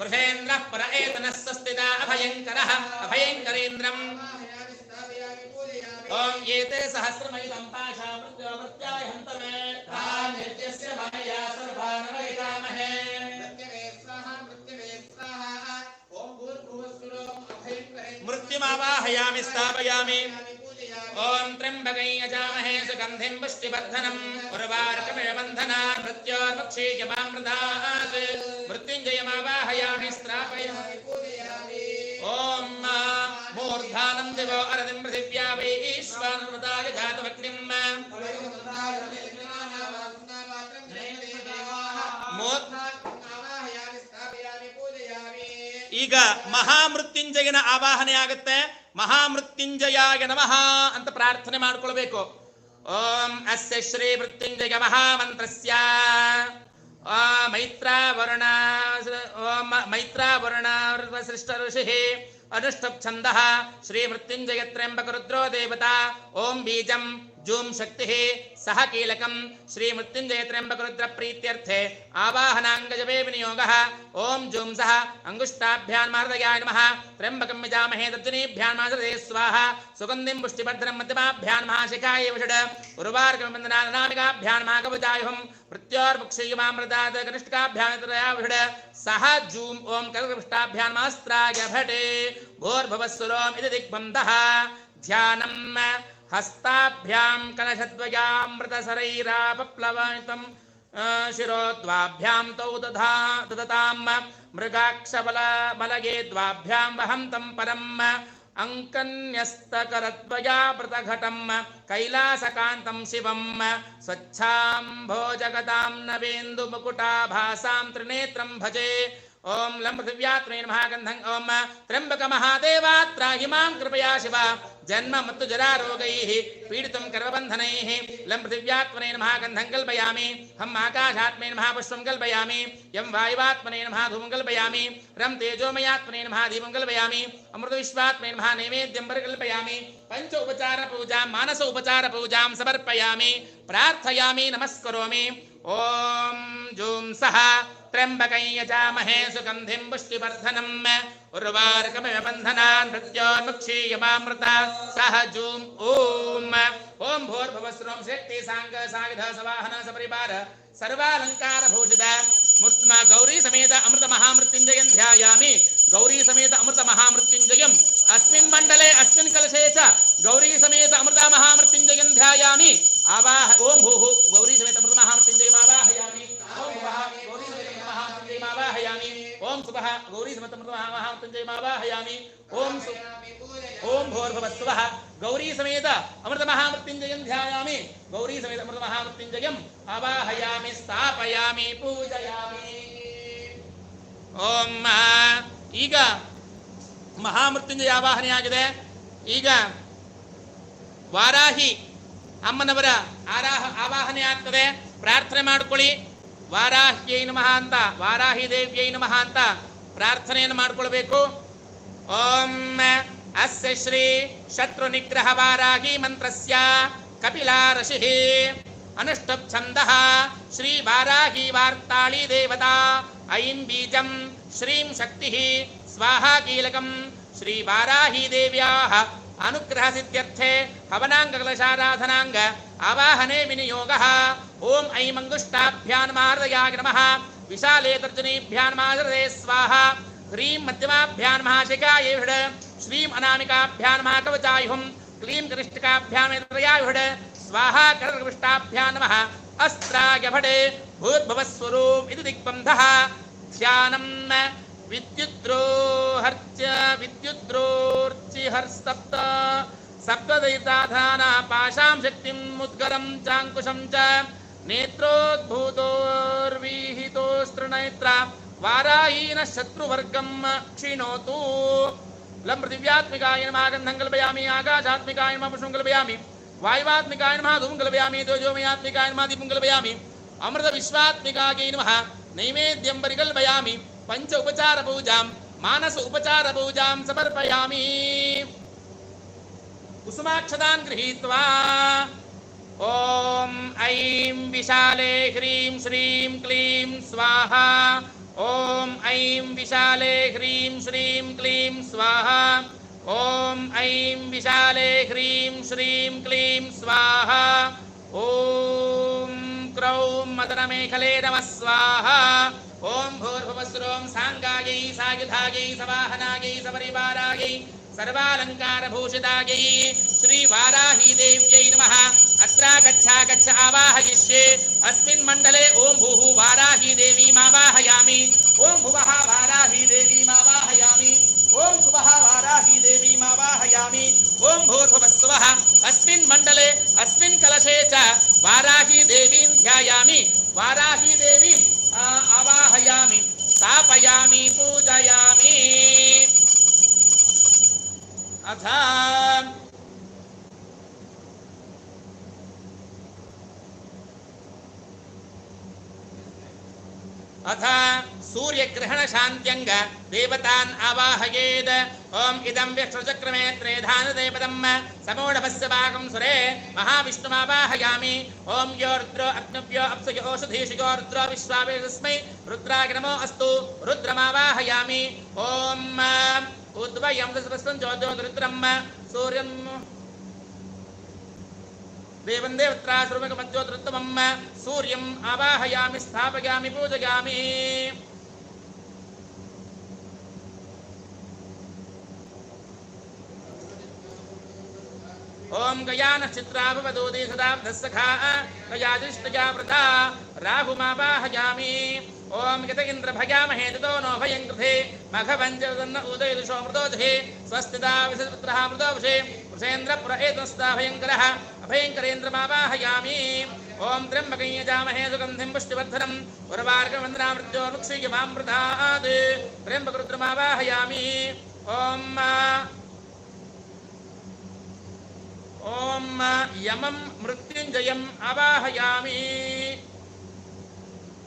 वृषेन्द्रः पर एतनः सस्तिता अभयङ्करः अभयङ्करेन्द्रम् ओम येते सहस्रमयितं पाशामृत्याय हन्तमे तान्यस्य माया सर्वानवैतामहे मृत्युमावाहयामि स्थापयामि ओम त्र्यंबकै यजामहे सुगन्धिं पुष्टिवर्धनम् उर्वारुकमिषबन्धनात् मृत्योर्मुक्षीयमामृतात् मृत्युञ्जयमावाहयामि स्थापयामि ओम मूर्धानं दिवो अरदिं पृथिव्या वै ईश्वानमृताय जातवग्निम् ಈಗ ಮಹಾಮೃತ್ಯುಂಜಯನ ಆವಾಹನೆ ಆಗುತ್ತೆ ಮಹಾಮೃತ್ಯುಂಜಯಾಯ ನಮಃ ಅಂತ ಪ್ರಾರ್ಥನೆ ಮಾಡಿಕೊಳ್ಳಬೇಕು ಓಂ ಅಸ್ಯ ಶ್ರೀ ಮೃತ್ಯುಂಜಯ ಮಹಾಮಂತ್ರಸ್ಯ मैत्रावरुणा ओम मैत्रावरुणा सृष्ट ऋषिः अनुष्ठुप् छन्दः श्रीमृत्युञ्जय त्र्यम्बकरुद्रो देवता ओम बीजं जूम शक्तिः सह कीलकं श्रीमृत्युञ्जय त्र्यम्बकरुद्र प्रीत्यर्थे आवाहनाङ्गजपे विनियोगः ओम जूम सह अंगुष्ठाभ्यान्मार्दयाय नमः त्र्यम्बकं यजामहे तर्जनीभ्यान्मार्दये स्वाहा सुगन्धिं पुष्टिवर्धनं मध्यमाभ्यान् महाशिखाय विषड उर्वार्कमन्दनानामिकाभ्यान् महाकवचायुहं मृत्योर्मुक्षीयमामृतात् कनिष्ठकाभ्यां विषड सह जूम ओम कल्पृष्टाभ्यान्मास्त्राय भटे भोर्भवस्सुरोम इति दिग्बन्धः ध्यानं हस्ताभ्यां कलशद्वयामृतसरैरापप्लवनितं शिरोद्वाभ्यां तौ ददतां मृगाक्षबलगे द्वाभ्यां वहं तं परम् अंकन्यस्तकरद्वयावृतघटं कैलासकान्तं शिवं स्वच्छाम्भोजगदां नवेन्दुमुकुटाभासां त्रिनेत्रं भजे ओम लं पृथिव्यात्मने नमः गन्धं ओम त्र्यम्बकमहादेवात्राहि मां कृपया शिव जन्म मृत्यु जरा रोगैः पीडितं कर्मबन्धनैः लं पृथिव्यात्मने नमः गन्धं कल्पयामि हम आकाशात्मने नमः पुष्पं कल्पयामि यं वायुवात्मने नमः धूमं कल्पयामि रं तेजोमयात्मने नमः दीपं कल्पयामि अमृतविश्वात्मने नमः नैवेद्यं कल्पयामि पंच उपचार पूजा मानस उपचार पूजां समर्पयामि प्रार्थयामि नमस्करोमि ओम जूं सह त्र्यम्बकं यजामहे सुगन्धिं पुष्टिवर्धनम् उर्वारुकमिव बन्धनान् मृत्योर्मुक्षीयमामृता सह जूं ओम ओम भूर्भुवस्सुरों शक्ति सांग साविध सवाहन सपरिवार सर्वालंकार भूषित मूर्तिमा गौरी समेत अमृत महामृत्युंजयं ध्यायामि गौरी समेत अमृत महामृत्युंजयं अस्मिन् मण्डले अस्मिन् कलशे च गौरी समेत अमृत महामृत्युंजयं ध्यायामि आवाह ओम भूः गौरी समेत अमृत महामृत्युंजयं आवाहयामि ओम भूः गौरी समेत महामृत्युंजयं आवाहयामि ओम सुभः गौरी समेत अमृत महामृत्युंजयं आवाहयामि ओम ओम भूर्भुवस्सुवः गौरी समेत अमृत महामृत्युंजयं ध्यायामि गौरी समेत अमृत महामृत्युंजयं आवाहयामि स्थापयामि पूजयामि ओम ಈಗ ಮಹಾಮೃತ್ಯುಂಜಯ ಆವಾಹನೆ ಆಗಿದೆ ಈಗ ವಾರಾಹಿ ಅಮ್ಮನವರ ಆವಾಹನೆ ಆಗ್ತದೆ ಪ್ರಾರ್ಥನೆ ಮಾಡಿಕೊಳ್ಳಿ ವಾರಾಹ್ಯೈ ನಮಃ ಅಂತ ವಾರಾಹಿ ದೇವ್ಯೈ ನಮಃ ಅಂತ ಪ್ರಾರ್ಥನೆಯನ್ನು ಮಾಡಿಕೊಳ್ಳಬೇಕು ಓಂ ಅಸ್ಯ ಶ್ರೀ ಶತ್ರು ನಿಗ್ರಹ ವಾರಾಹಿ ಮಂತ್ರಸ್ಯ ಕಪಿಲಾ ಋಷಿಃ अनुष्टुप् छन्दः श्री वाराही वार्ताली देवता ऐं बीजं श्रीं शक्तिः स्वाहा कीलकं श्री वाराही देव्याः अनुग्रह सिद्ध्यर्थे हवनाङ्गकलशाराधनाङ्ग आवाहने विनियोगः ओम ऐं अंगुष्ठाभ्यान्मार्दयाय नमः विशाले तर्जनीभ्यान्मार्दये स्वाहा ह्रीं मध्यमाभ्यां महाशिखायै श्रीं अनामिकाभ्यां महाकवचायुहं क्लीं कनिष्ठिकाभ्यामेतरयायुः स्वाहा कर्कविष्टाभ्यां नमः अस्त्राय भटे भूर्भुवस्वरूप इति दिग्बन्धः ध्यानं विद्युद्रोर्चिहर्सप्त सप्तदैताधाना पाशां शक्तिं मुद्गरं चाङ्कुशं च नेत्रोद्भूतोर्विहितोस्त्रिनेत्रा वाराहीन शत्रुवर्गं क्षिणोतु लं पृथिव्यात्मिकाय नमः गन्धं कल्पयामि आकाशात्मिकाय नमः पुष्पं कल्पयामि वायुवात्मिकाय नमः धूमं कल्पयामि तेजोमयात्मिकाय नमः दीपं कल्पयामि अमृत विश्वात्मिकायै नमः नैवेद्यं परिकल्पयामि पंच उपचार पूजां मानस उपचार पूजां समर्पयामि कुसुमाक्षतान् गृहीत्वा ओम ऐं विशाले ह्रीं श्रीं क्लीं स्वाहा ओम ऐं विशाले ह्रीं श्रीं क्लीं स्वाहा ओम ऐं विशाले ह्रीं श्रीं क्लीं स्वाहा ओम क्रौं मदनमेखले नमः स्वाहा ओम भूर्भुवस्सुरों सांगायै सायुधायै सवाहनायै सपरिवारायै सर्वालंकारभूषितायै श्री वाराही देव्यै नमः अत्रा गच्छ आवाहयिष्ये अस्मिन् मण्डले ओम भूः वाराही देवीमावाहयामि ओम भुवः वाराही देवीमावाहयामि ओम सुवः वाराही देवीमावाहयामि ओम भूर्भुवस्सुवः अस्मिन् मण्डले अस्मिन् कलशे च वाराही देवीं ध्यायामि वाराही देवीं आवाहयामि स्थापयामि पूजयामि अथ अथ सूर्यग्रहण शान्त्यंग देवतान् आवाहयेत् ओम इदं विष्णुचक्रमे त्रेधानदेवदम् समूढभस्य भागं सुरे महाविष्णुमावाहयामि ओम यो रुद्रो अग्निभ्यो अप्सयो ओषधीषयो रुद्रो विश्वावेशस्मै रुद्राय नमो अस्तु रुद्रमावाहयामि ओम उद्वयं दशपस्तं ज्योतिं रुद्रं सूर्यं देवं देवत्रा सर्वगमज्योतिरुत्तमं सूर्यम् आवाहयामि स्थापयामि पूजयामि ओम गया नक्षत्रा भवदोदे सदा सखा गयादिष्टया व्रता राहुमावाहयामि ओम गत इंद्र भयामहे ततो नो भयं कृते मघवञ्जन्न उदयदुषो मृदोधे स्वस्तिदा विसपुत्रः मृदोभुषे वृषेन्द्र प्रएतस्ता भयङ्करः अभयङ्करेन्द्रमावाहयामि ओम त्र्यम्बकं यजामहे सुगन्धिं पुष्टिवर्धनं उर्वारुकमन्त्रामृत्योर्मुक्षीयमामृतात् त्र्यम्बकरुद्रमावाहयामि ओम यमं मृत्युंजयम् आवाहयामि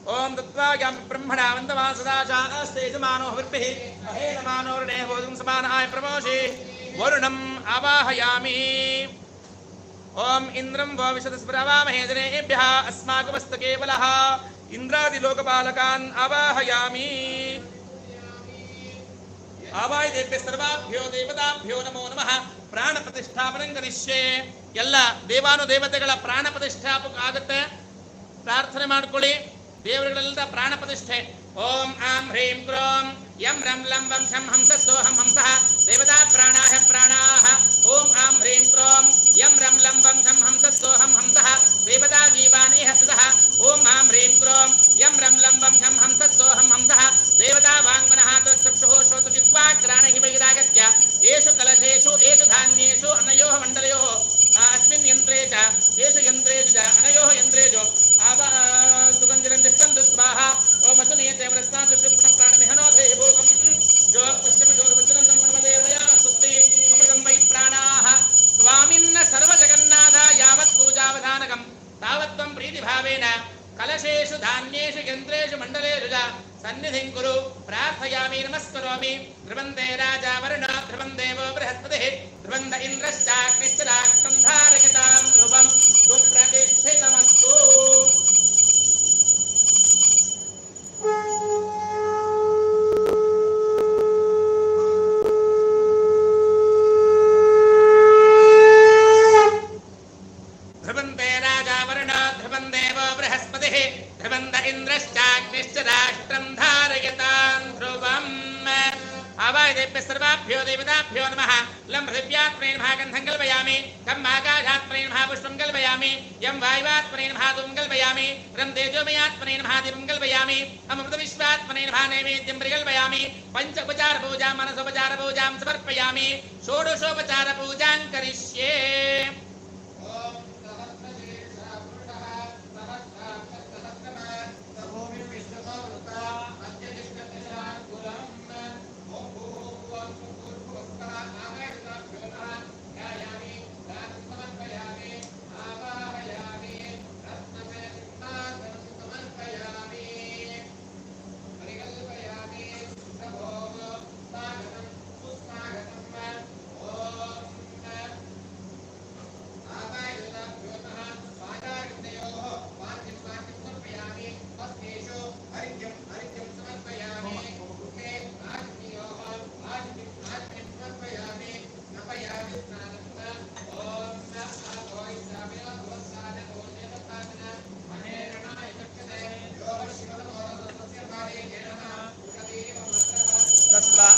ओम तत्त्वायां ब्रह्मणा वन्दमान सदाचास्ते समानो हविर्भिः अहेनमानो ऋणे भोजं समानाय प्रमोषे वरुणम् आवाहयामि ओम इन्द्रं वो विशदस्परावामहे जनेभ्यः अस्माकमस्तकेवलः इन्द्रादिलोकपालकान् आवाहयामि आवाहयेभ्य सर्वाभ्यो देवताभ्यो नमो नमः प्राण प्रतिष्ठापनं करिष्ये ಎಲ್ಲ ದೇವಾನು ದೇವತೆಗಳ ಪ್ರಾಣ ಪ್ರತಿಷ್ಠಾಪಕ ಆಗುತ್ತೆ ಪ್ರಾರ್ಥನೆ ಮಾಡ್ಕೊಳ್ಳಿ ದೇವರುಗಳೆಲ್ಲ ಪ್ರಾಣ ಪ್ರತಿಷ್ಠೆ ಓಂ ಆಂ ಹ್ರೀಂ ಕ್ರೋಂ ಯಂ ರಂ ಲಂ ವಂ ಶಂ ಹಂಸ ಸೋಹಂ ಹಂಸಃ ದೇವತಾ ಪ್ರಾಣಾಹ ಪ್ರಾಣಾಹ ಓಂ ಆಂ ಹ್ರೀಂ ಕ್ರೋಂ ಯಂ ರಂ ಲಂ ವಂ ಶಂ ಹಂಸ ಸೋಹಂ ಹಂಸಃ ದೇವತಾ ಜೀವಾನೇಹ ಸುಧಃ ಓಂ ಆಂ ಹ್ರೀಂ ಕ್ರೋಂ ಯಂ ರಂ ಲಂ ವಂ ಶಂ ಹಂಸ ಸೋಹಂ ಹಂಸಃ ದೇವತಾ ವಾಂಗ್ಮನಃ ತತ್ಸಕ್ಷುಃ ಶ್ರೋತಜಿಹ್ವಾಗ್ರಾಣೈಃ ವೈರಾಗತ್ಯ येषु कलशेषु येषु धान्येषु अनयोः मण्डलयोः अस्मिन् यन्त्रे च येषु यन्त्रेषु च अनयोः यन्त्रेषु सुगन्धिरं तिष्ठन्तु स्वाहा ओम असुनीते वरस्नातु पुनः प्राणमिहनोधेः भोगं जो पश्चिम जोर्वचनं मन्मदेवया स्तुति अमृतं वै प्राणाः स्वामिन्न सर्वजगन्नाथ यावत् पूजावधानकं तावत् त्वं प्रीतिभावेन कलशेषु धान्येषु यन्त्रेषु मण्डलेषु च सन्निधिं कुरु प्रार्थयामि नमस्करोमि ध्रुवन्ते राजा वरुणो ध्रुवं देवो बृहस्पतिः ध्रुवन्त इन्द्रश्चाग्निश्च राष्ट्रं धारयतां ध्रुवं सुप्रतिष्ठितमस्तु ध्रुवन्ते राजा वरुणो ध्रुवं देवो बृहस्पतिः ध्रुवन्त इन्द्रश्चाग्निश्च राष्ट्रं धारयतां ध्रुवम् आवाहयेभ्यः सर्वाभ्यो देवताभ्यो नमः लं पृथिव्यात्मने नमः गन्धं कल्पयामि खम् आकाशात्मने नमः पुष्पं कल्पयामि यं वायुवात्मने नमः धूमं कल्पयामि रं तेजोमयात्मने नमः दीपं कल्पयामि अमृतविश्वात्मने नमः नैवेद्यं परिकल्पयामि पंच उपचारपूजां मनसोपचारपूजां समर्पयामि षोडशोपचारपूजां करिष्ये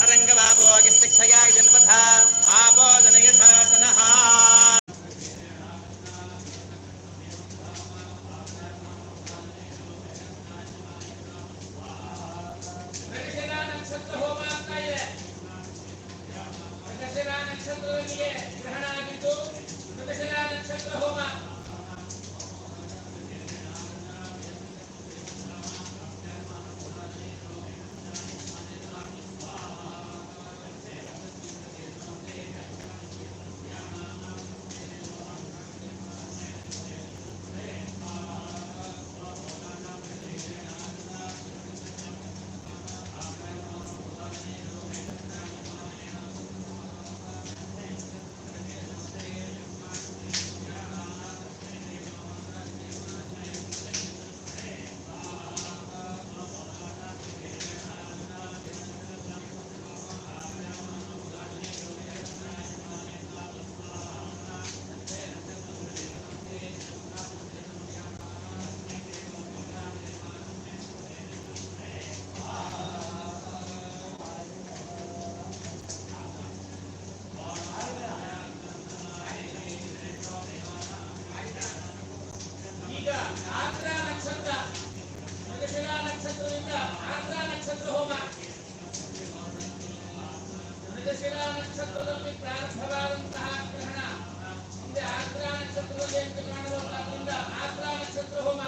अरंगवापोगिष्ठया जन्मथा आपोदनयथा तनः ಮೃಗಶಿರಾ ನಕ್ಷತ್ರದಲ್ಲಿ ಪ್ರಾರಂಭವಾದಂತಹ ಗ್ರಹಣ ಮುಂದೆ ಆರ್ದ್ರ ನಕ್ಷತ್ರದಲ್ಲಿ ಅಂತ ಕಾಣುವುದರಿಂದ ಆರ್ದ್ರ ನಕ್ಷತ್ರ ಹೋಮ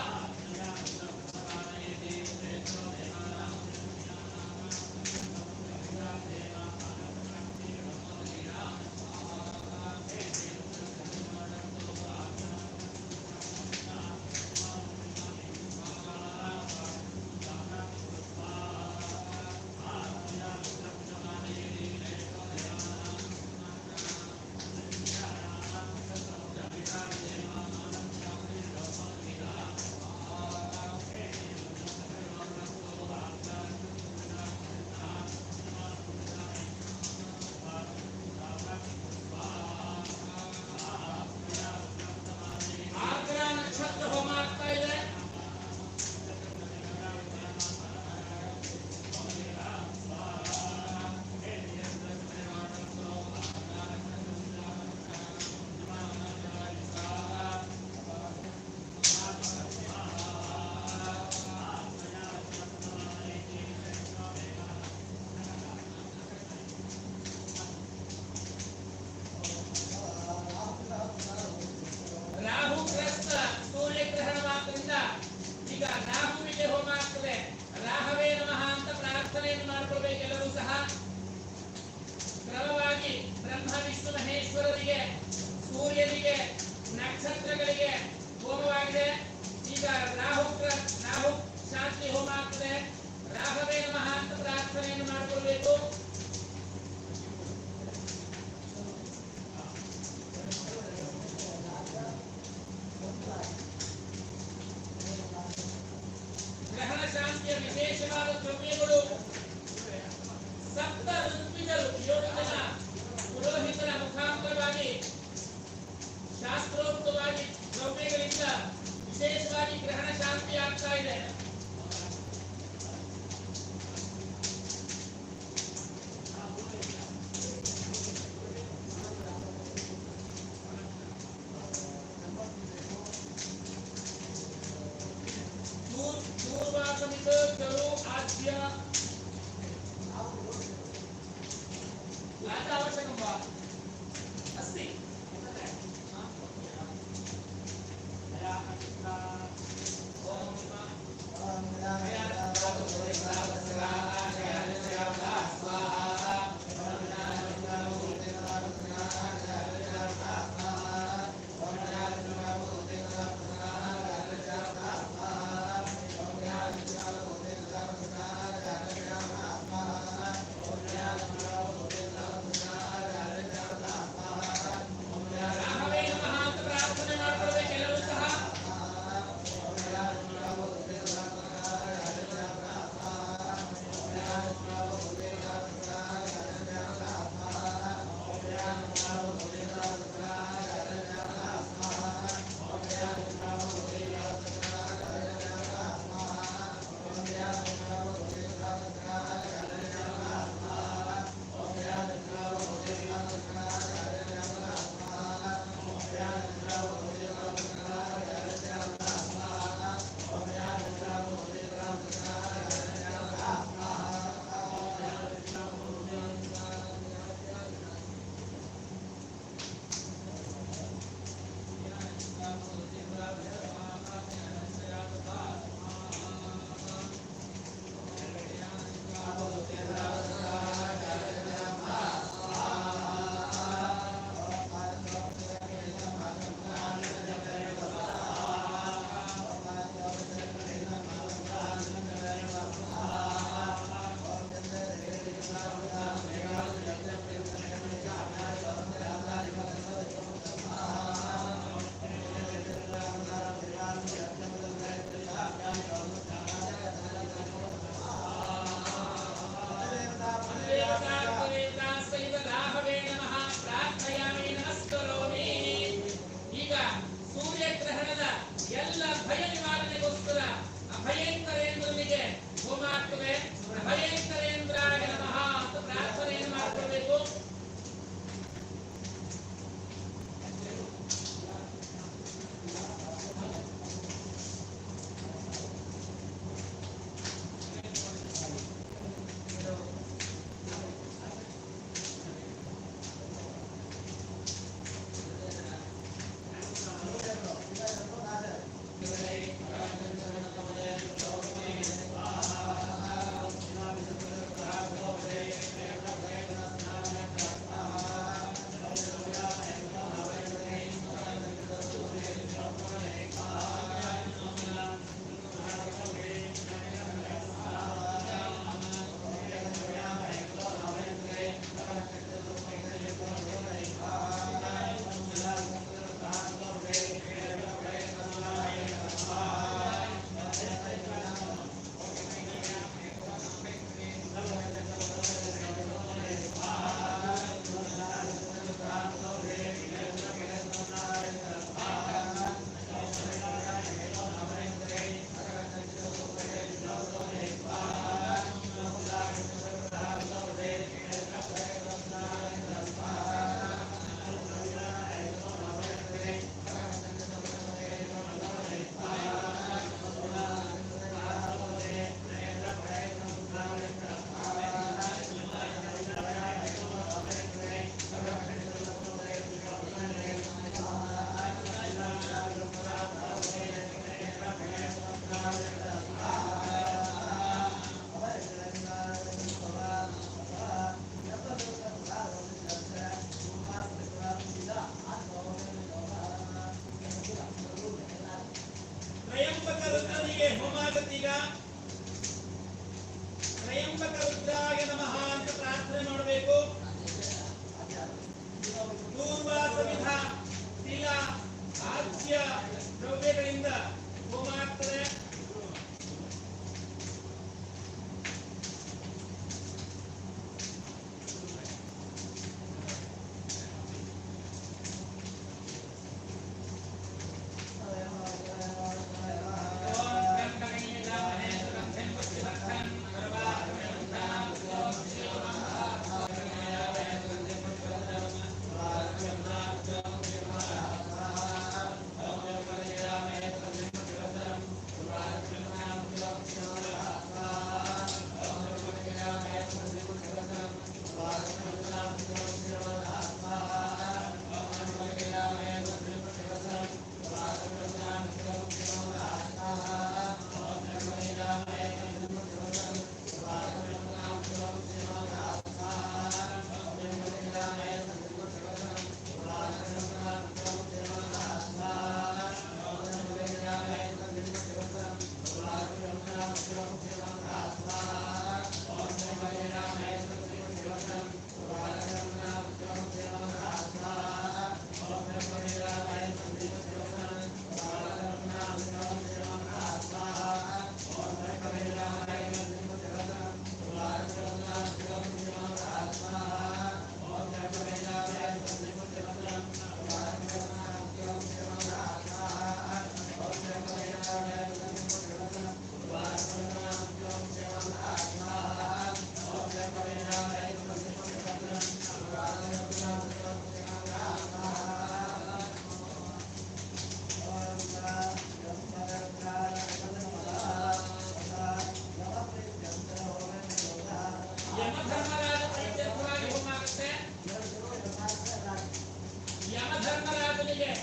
ದೇವರಿಗೆ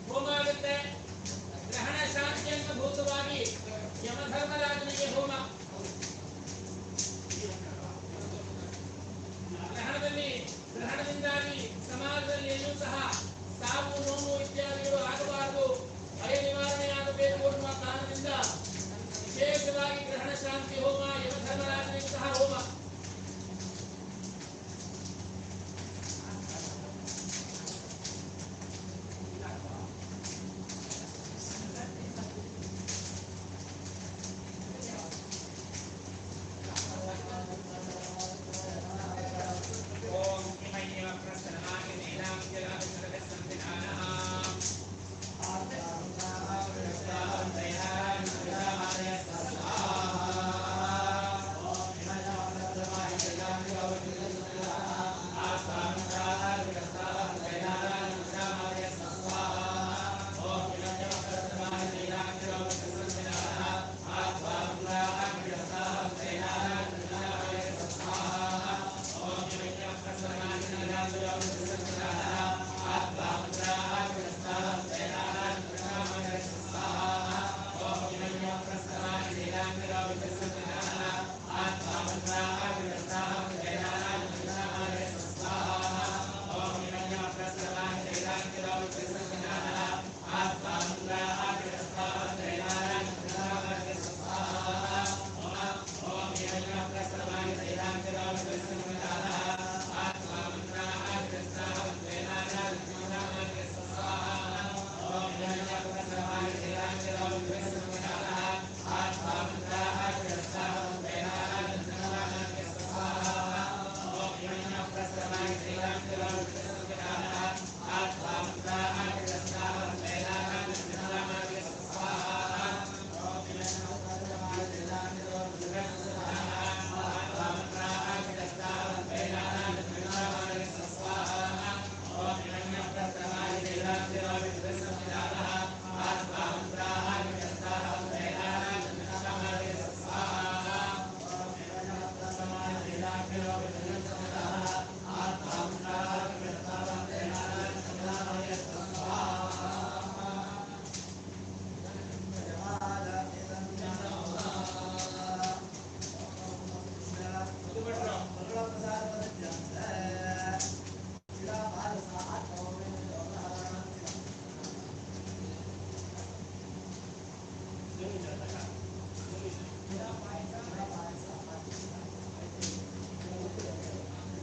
ಹೋಮ ಆಗುತ್ತೆ ಗ್ರಹಣ ಶಾಂತಿಯನ್ನು ಭೂತವಾಗಿ ಯಮಧರ್ಮರಾಜನಿಗೆ ಹೋಮ ಗ್ರಹಣದಿಂದಾಗಿ ಸಮಾಜದಲ್ಲಿ ಎಲ್ಲೂ ಸಹ ಸಾವು ನೋವು ಇತ್ಯಾದಿಗಳು ಆಗಬಾರದು ಭಯ ನಿವಾರಣೆಯಾಗಬೇಕು ಅನ್ನುವ ಕಾರಣದಿಂದ ವಿಶೇಷವಾಗಿ ಗ್ರಹಣ ಶಾಂತಿ ಹೋಮ ಯಮಧರ್ಮರಾಜನಿಗೆ ಸಹ ಹೋಮ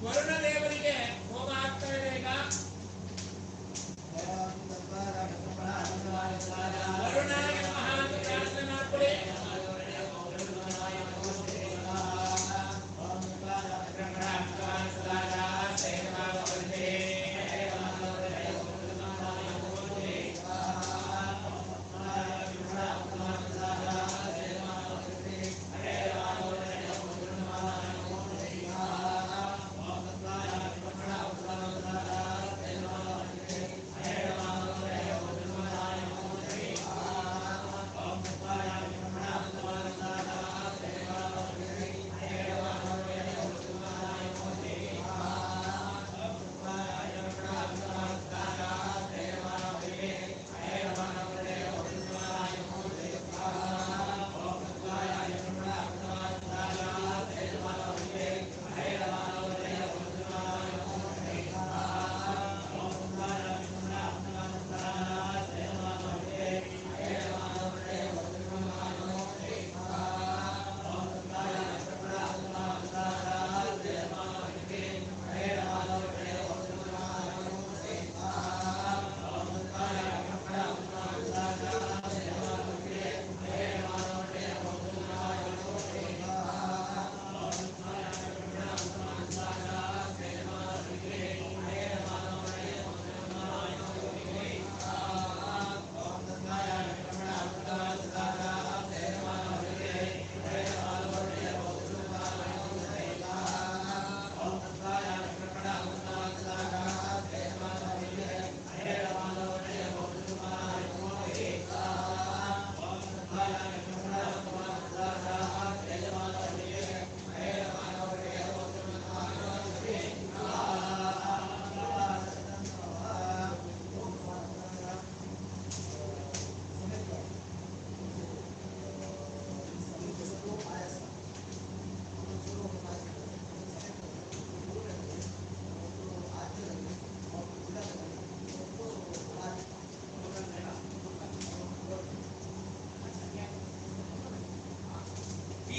ವರುಣ ದೇವರಿಗೆ ಹೋಮ ಆಗ್ತಾ ಇದೆ ಈಗ ವರುಣಾಯ ನಮಃ ಅಂತ ಪ್ರಾರ್ಥನೆ ಮಾಡ್ಕೊಳ್ಳಿ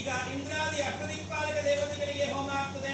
ಈಗ ಇಂದ್ರಾದಿ ಅಷ್ಟದಿಕ್ಪಾಲಕ ದೇವತೆಗಳಿಗೆ ಹೋಮ ಆಗ್ತದೆ.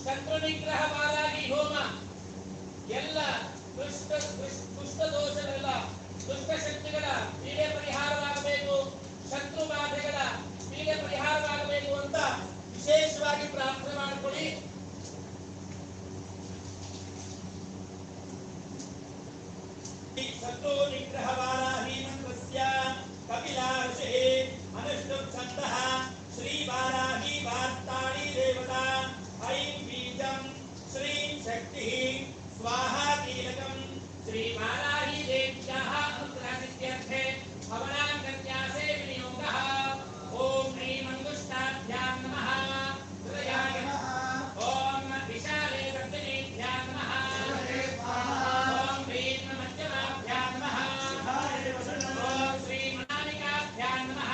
ಶತ್ರುನಿಗ್ರಹ ವಾರಾಗಿ ಹೋಮ ಎಲ್ಲ ದುಷ್ಟ ದೋಷಗಳ ದುಷ್ಟ ಶಕ್ತಿಗಳ ಪೀಡೆ ಪರಿಹಾರವಾಗಬೇಕು, ಶತ್ರು ಬಾಧೆಗಳ ಪೀಡೆ ಪರಿಹಾರವಾಗಬೇಕು ಅಂತ ವಿಶೇಷವಾಗಿ ಪ್ರಾರ್ಥನೆ ಮಾಡಿಕೊಳ್ಳಿ. ಶತ್ರು ನಿಗ್ರಹ ವಾರಾಹಿ ಮಂತ್ರಸ್ಯ ಕಪಿಲಾ ಋಷಿಃ ಅನುಷ್ಠುಪ್ ಛಂದಃ ಶ್ರೀ ವಾರಾಹಿ ವಾರ್ತಾಳಿ ದೇವತಾ ಐಂ ಬೀಜಂ ಶ್ರೀಂ ಶಕ್ತಿಃ स्वाहा कीलकं श्री वाराही देव्याः अनुग्रहसिद्ध्यर्थे हवनाङ्गत्यासे विनियोगः। ओम ऐं अंगुष्ठाभ्यां नमः, हृदयाय नमः, ओम विशाले रत्नेभ्यां नमः, ओम ह्रीं मध्यमाभ्यां नमः, ओम श्री मनालिकाभ्यां नमः,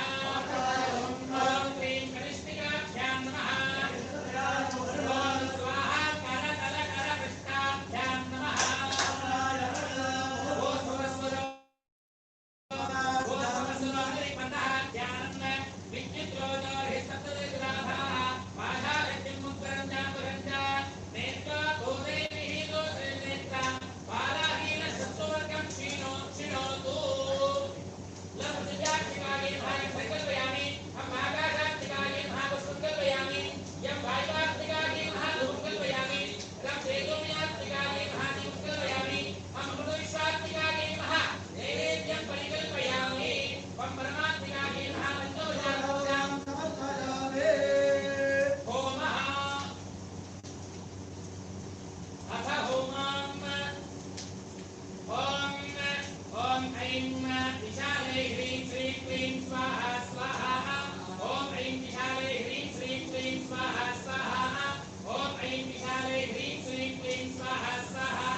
ओम ह्रीं कनिष्ठिकाभ्यां नमः, ओम स्वाहा स्वाहा स्वाहा, ओम ऐं विशाले ह्रीं श्रीं क्लीं स्वाहा स्वाहा,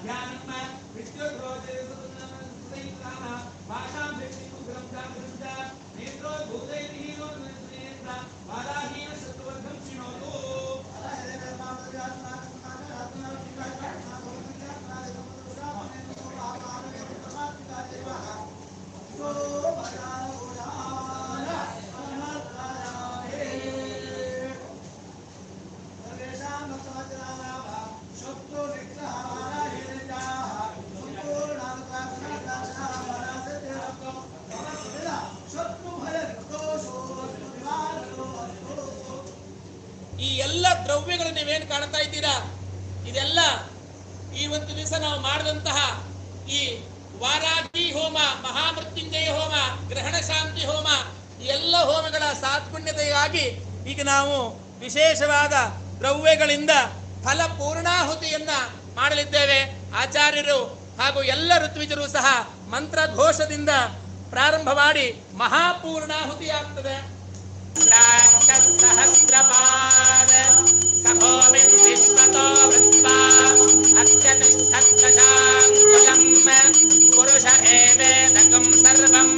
ध्यानम् विद्युद्रोचयसुतनाम भाषां व्यक्तिकुग्रं जागृतं च नेत्रोद्भूतैर्हीनो नेत्र बालाहीन शत्रुवर्गं शृणोतु ಈ ಎಲ್ಲ ದ್ರವ್ಯಗಳು ನೀವೇನು ಕಾಣ್ತಾ ಇದ್ದೀರಾ, ಇದೆಲ್ಲ ಈ ಒಂದು ದಿವಸ ನಾವು ಮಾಡಿದಂತಹ ಈ ವಾರಾಹಿ ಹೋಮ, ಮಹಾಮೃತ್ಯುಂಜಯ ಹೋಮ, ಗ್ರಹಣ ಶಾಂತಿ ಹೋಮ, ಈ ಎಲ್ಲ ಹೋಮಗಳ ಸಾತ್ಪುಣ್ಯತೆಗಾಗಿ ಈಗ ನಾವು ವಿಶೇಷವಾದ ದ್ರವ್ಯಗಳಿಂದ ಫಲ ಪೂರ್ಣಾಹುತಿಯನ್ನ ಮಾಡಲಿದ್ದೇವೆ. ಆಚಾರ್ಯರು ಹಾಗೂ ಎಲ್ಲ ಋತ್ವಿಜರು ಸಹ ಮಂತ್ರಘೋಷದಿಂದ ಪ್ರಾರಂಭ ಮಾಡಿ ಮಹಾಪೂರ್ಣಾಹುತಿ ಆಗ್ತದೆ. सहस्रपाद सभोमिं विश्वतो वृत्वा अत्यतिष्ठत्तशाङ्कुलम् पुरुष एवेदकं सर्वं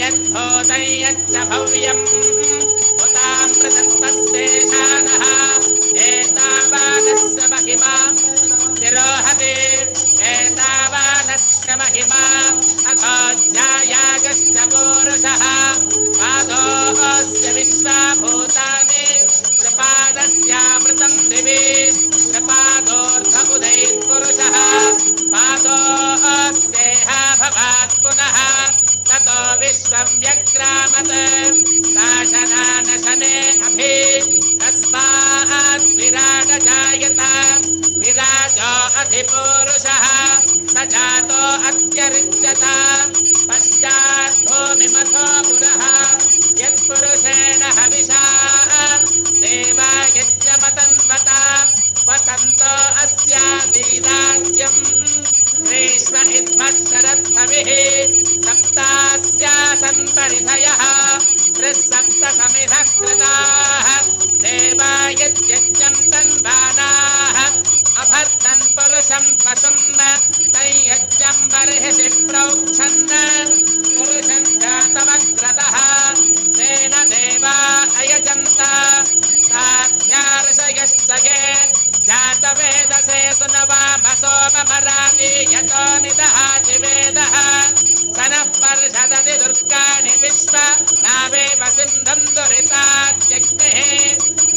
यद्भूतं यच्च भव्यम् उतामृतत्वस्तेषानः एतावानस्य महिमा तिरोहति एतावानस्य महिमा अथोऽध्यायागश्च पुरुषः पादोऽस्य विश्वाभूतानि प्रपादस्यामृतं दिवि प्रपादोऽर्धमुदैत्पुरुषः पादोऽस्येह भवात् पुनः ततो विश्वं व्यक्रामत् शासनानशने अभि तस्मात् विराट जायत विराजो अधिपुरुषः स जातो अत्यरिच्यत पश्चात् भूमिमथो पुरः यत्पुरुषेण हविषा देवा यज्ञमतन्वता वसन्तो अस्यादीदाज्यम् ग्रीष्म इद्मश्शरद्धविः सप्तास्यासन् परिधयः त्रिसप्तसमिधः कृताः देवा यज्ञं तन्वानाः अभर्तन् पुरुषं पशुं तैयज्ञं बर्हिषि प्रोक्षन् पुरुषं जातमग्रतः तेन देवा अयजन्त साध्यार्षयश्च ये जातवेदसे सुनवामसोममरामि यतो निदहातिवेदः सनः पर्षदति दुर्गाणि विश्व नावेव सिन्धं दुरितात्यग्निः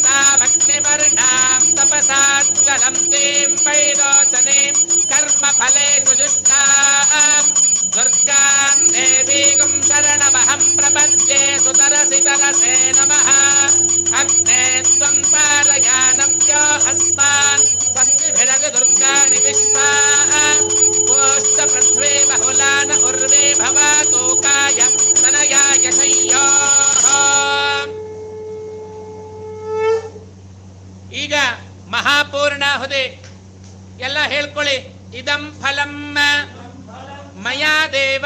तामग्निवर्णां तपसाज्ज्वलं तीं वैरोचनीं कर्मफलेषु जुष्टाम् दुर्गां देवीं शरणमहं प्रपद्ये सुतरसि तरसे नमः अग्ने त्वं पारयानव्यो अस्मान् स्वस्तिभिरति दुर्गाणि विश्वा ओष्टपृथ्वी बहुलान उर्वे भवतोकाय तनयाय शय्योः. ಈಗ ಮಹಾಪೂರ್ಣಾಹುತಿ ಎಲ್ಲ ಹೇಳ್ಕೊಳ್ಳಿ. ಇದಂ ಫಲಂ ಮಯಾ ದೇವ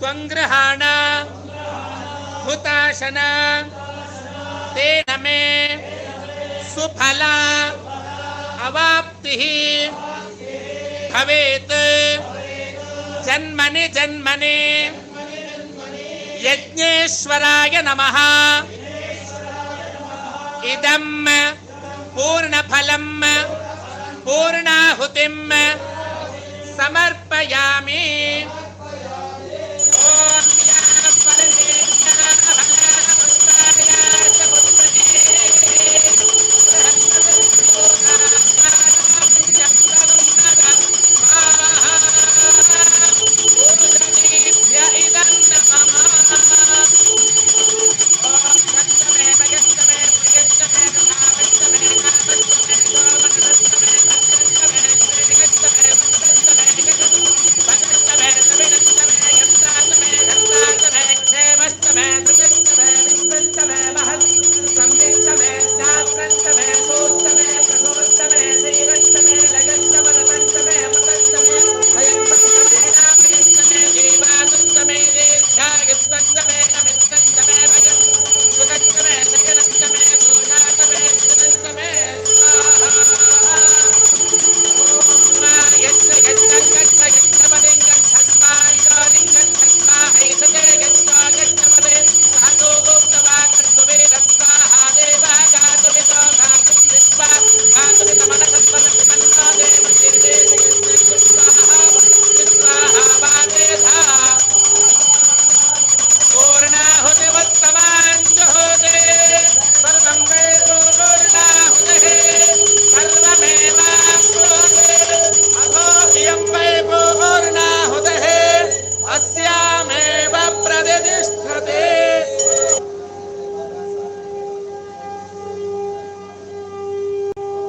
ತ್ವಂಗೃಹಾಣ ಹುತಾಶನ ತೇನ ಮೇ ಸುಫಲ ಅವಾಪ್ತಿ ಭವೇತ್ ಜನ್ಮನಿ ಜನ್ಮನಿ ಯಜ್ಞೇಶ್ವರಾಯ ನಮಃ. ಇದಂ ಪೂರ್ಣಫಲಂ ಪೂರ್ಣಾಹುತಿಂ ಸಮರ್ಪಯಾಮಿ.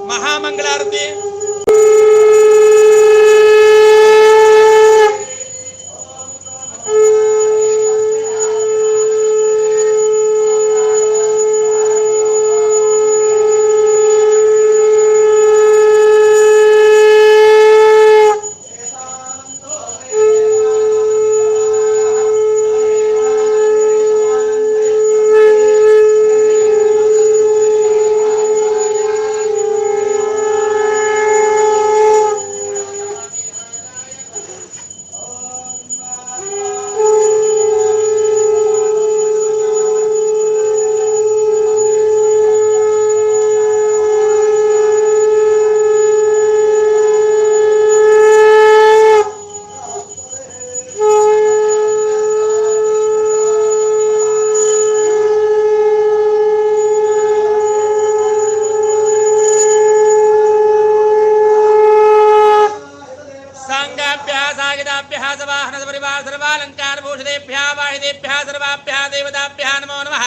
महामंगलारती देवताभ्यः नमो नमः।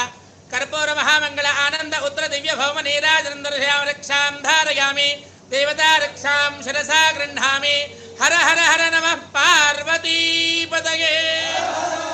कर्पूर महामंगल आनंद उत्तर दिव्य भौम नीराजनं दर्शयामि रक्षां धारयामि देवता रक्षां शिरसा गृह्णामि। हर हर हर नमः पार्वती पतये।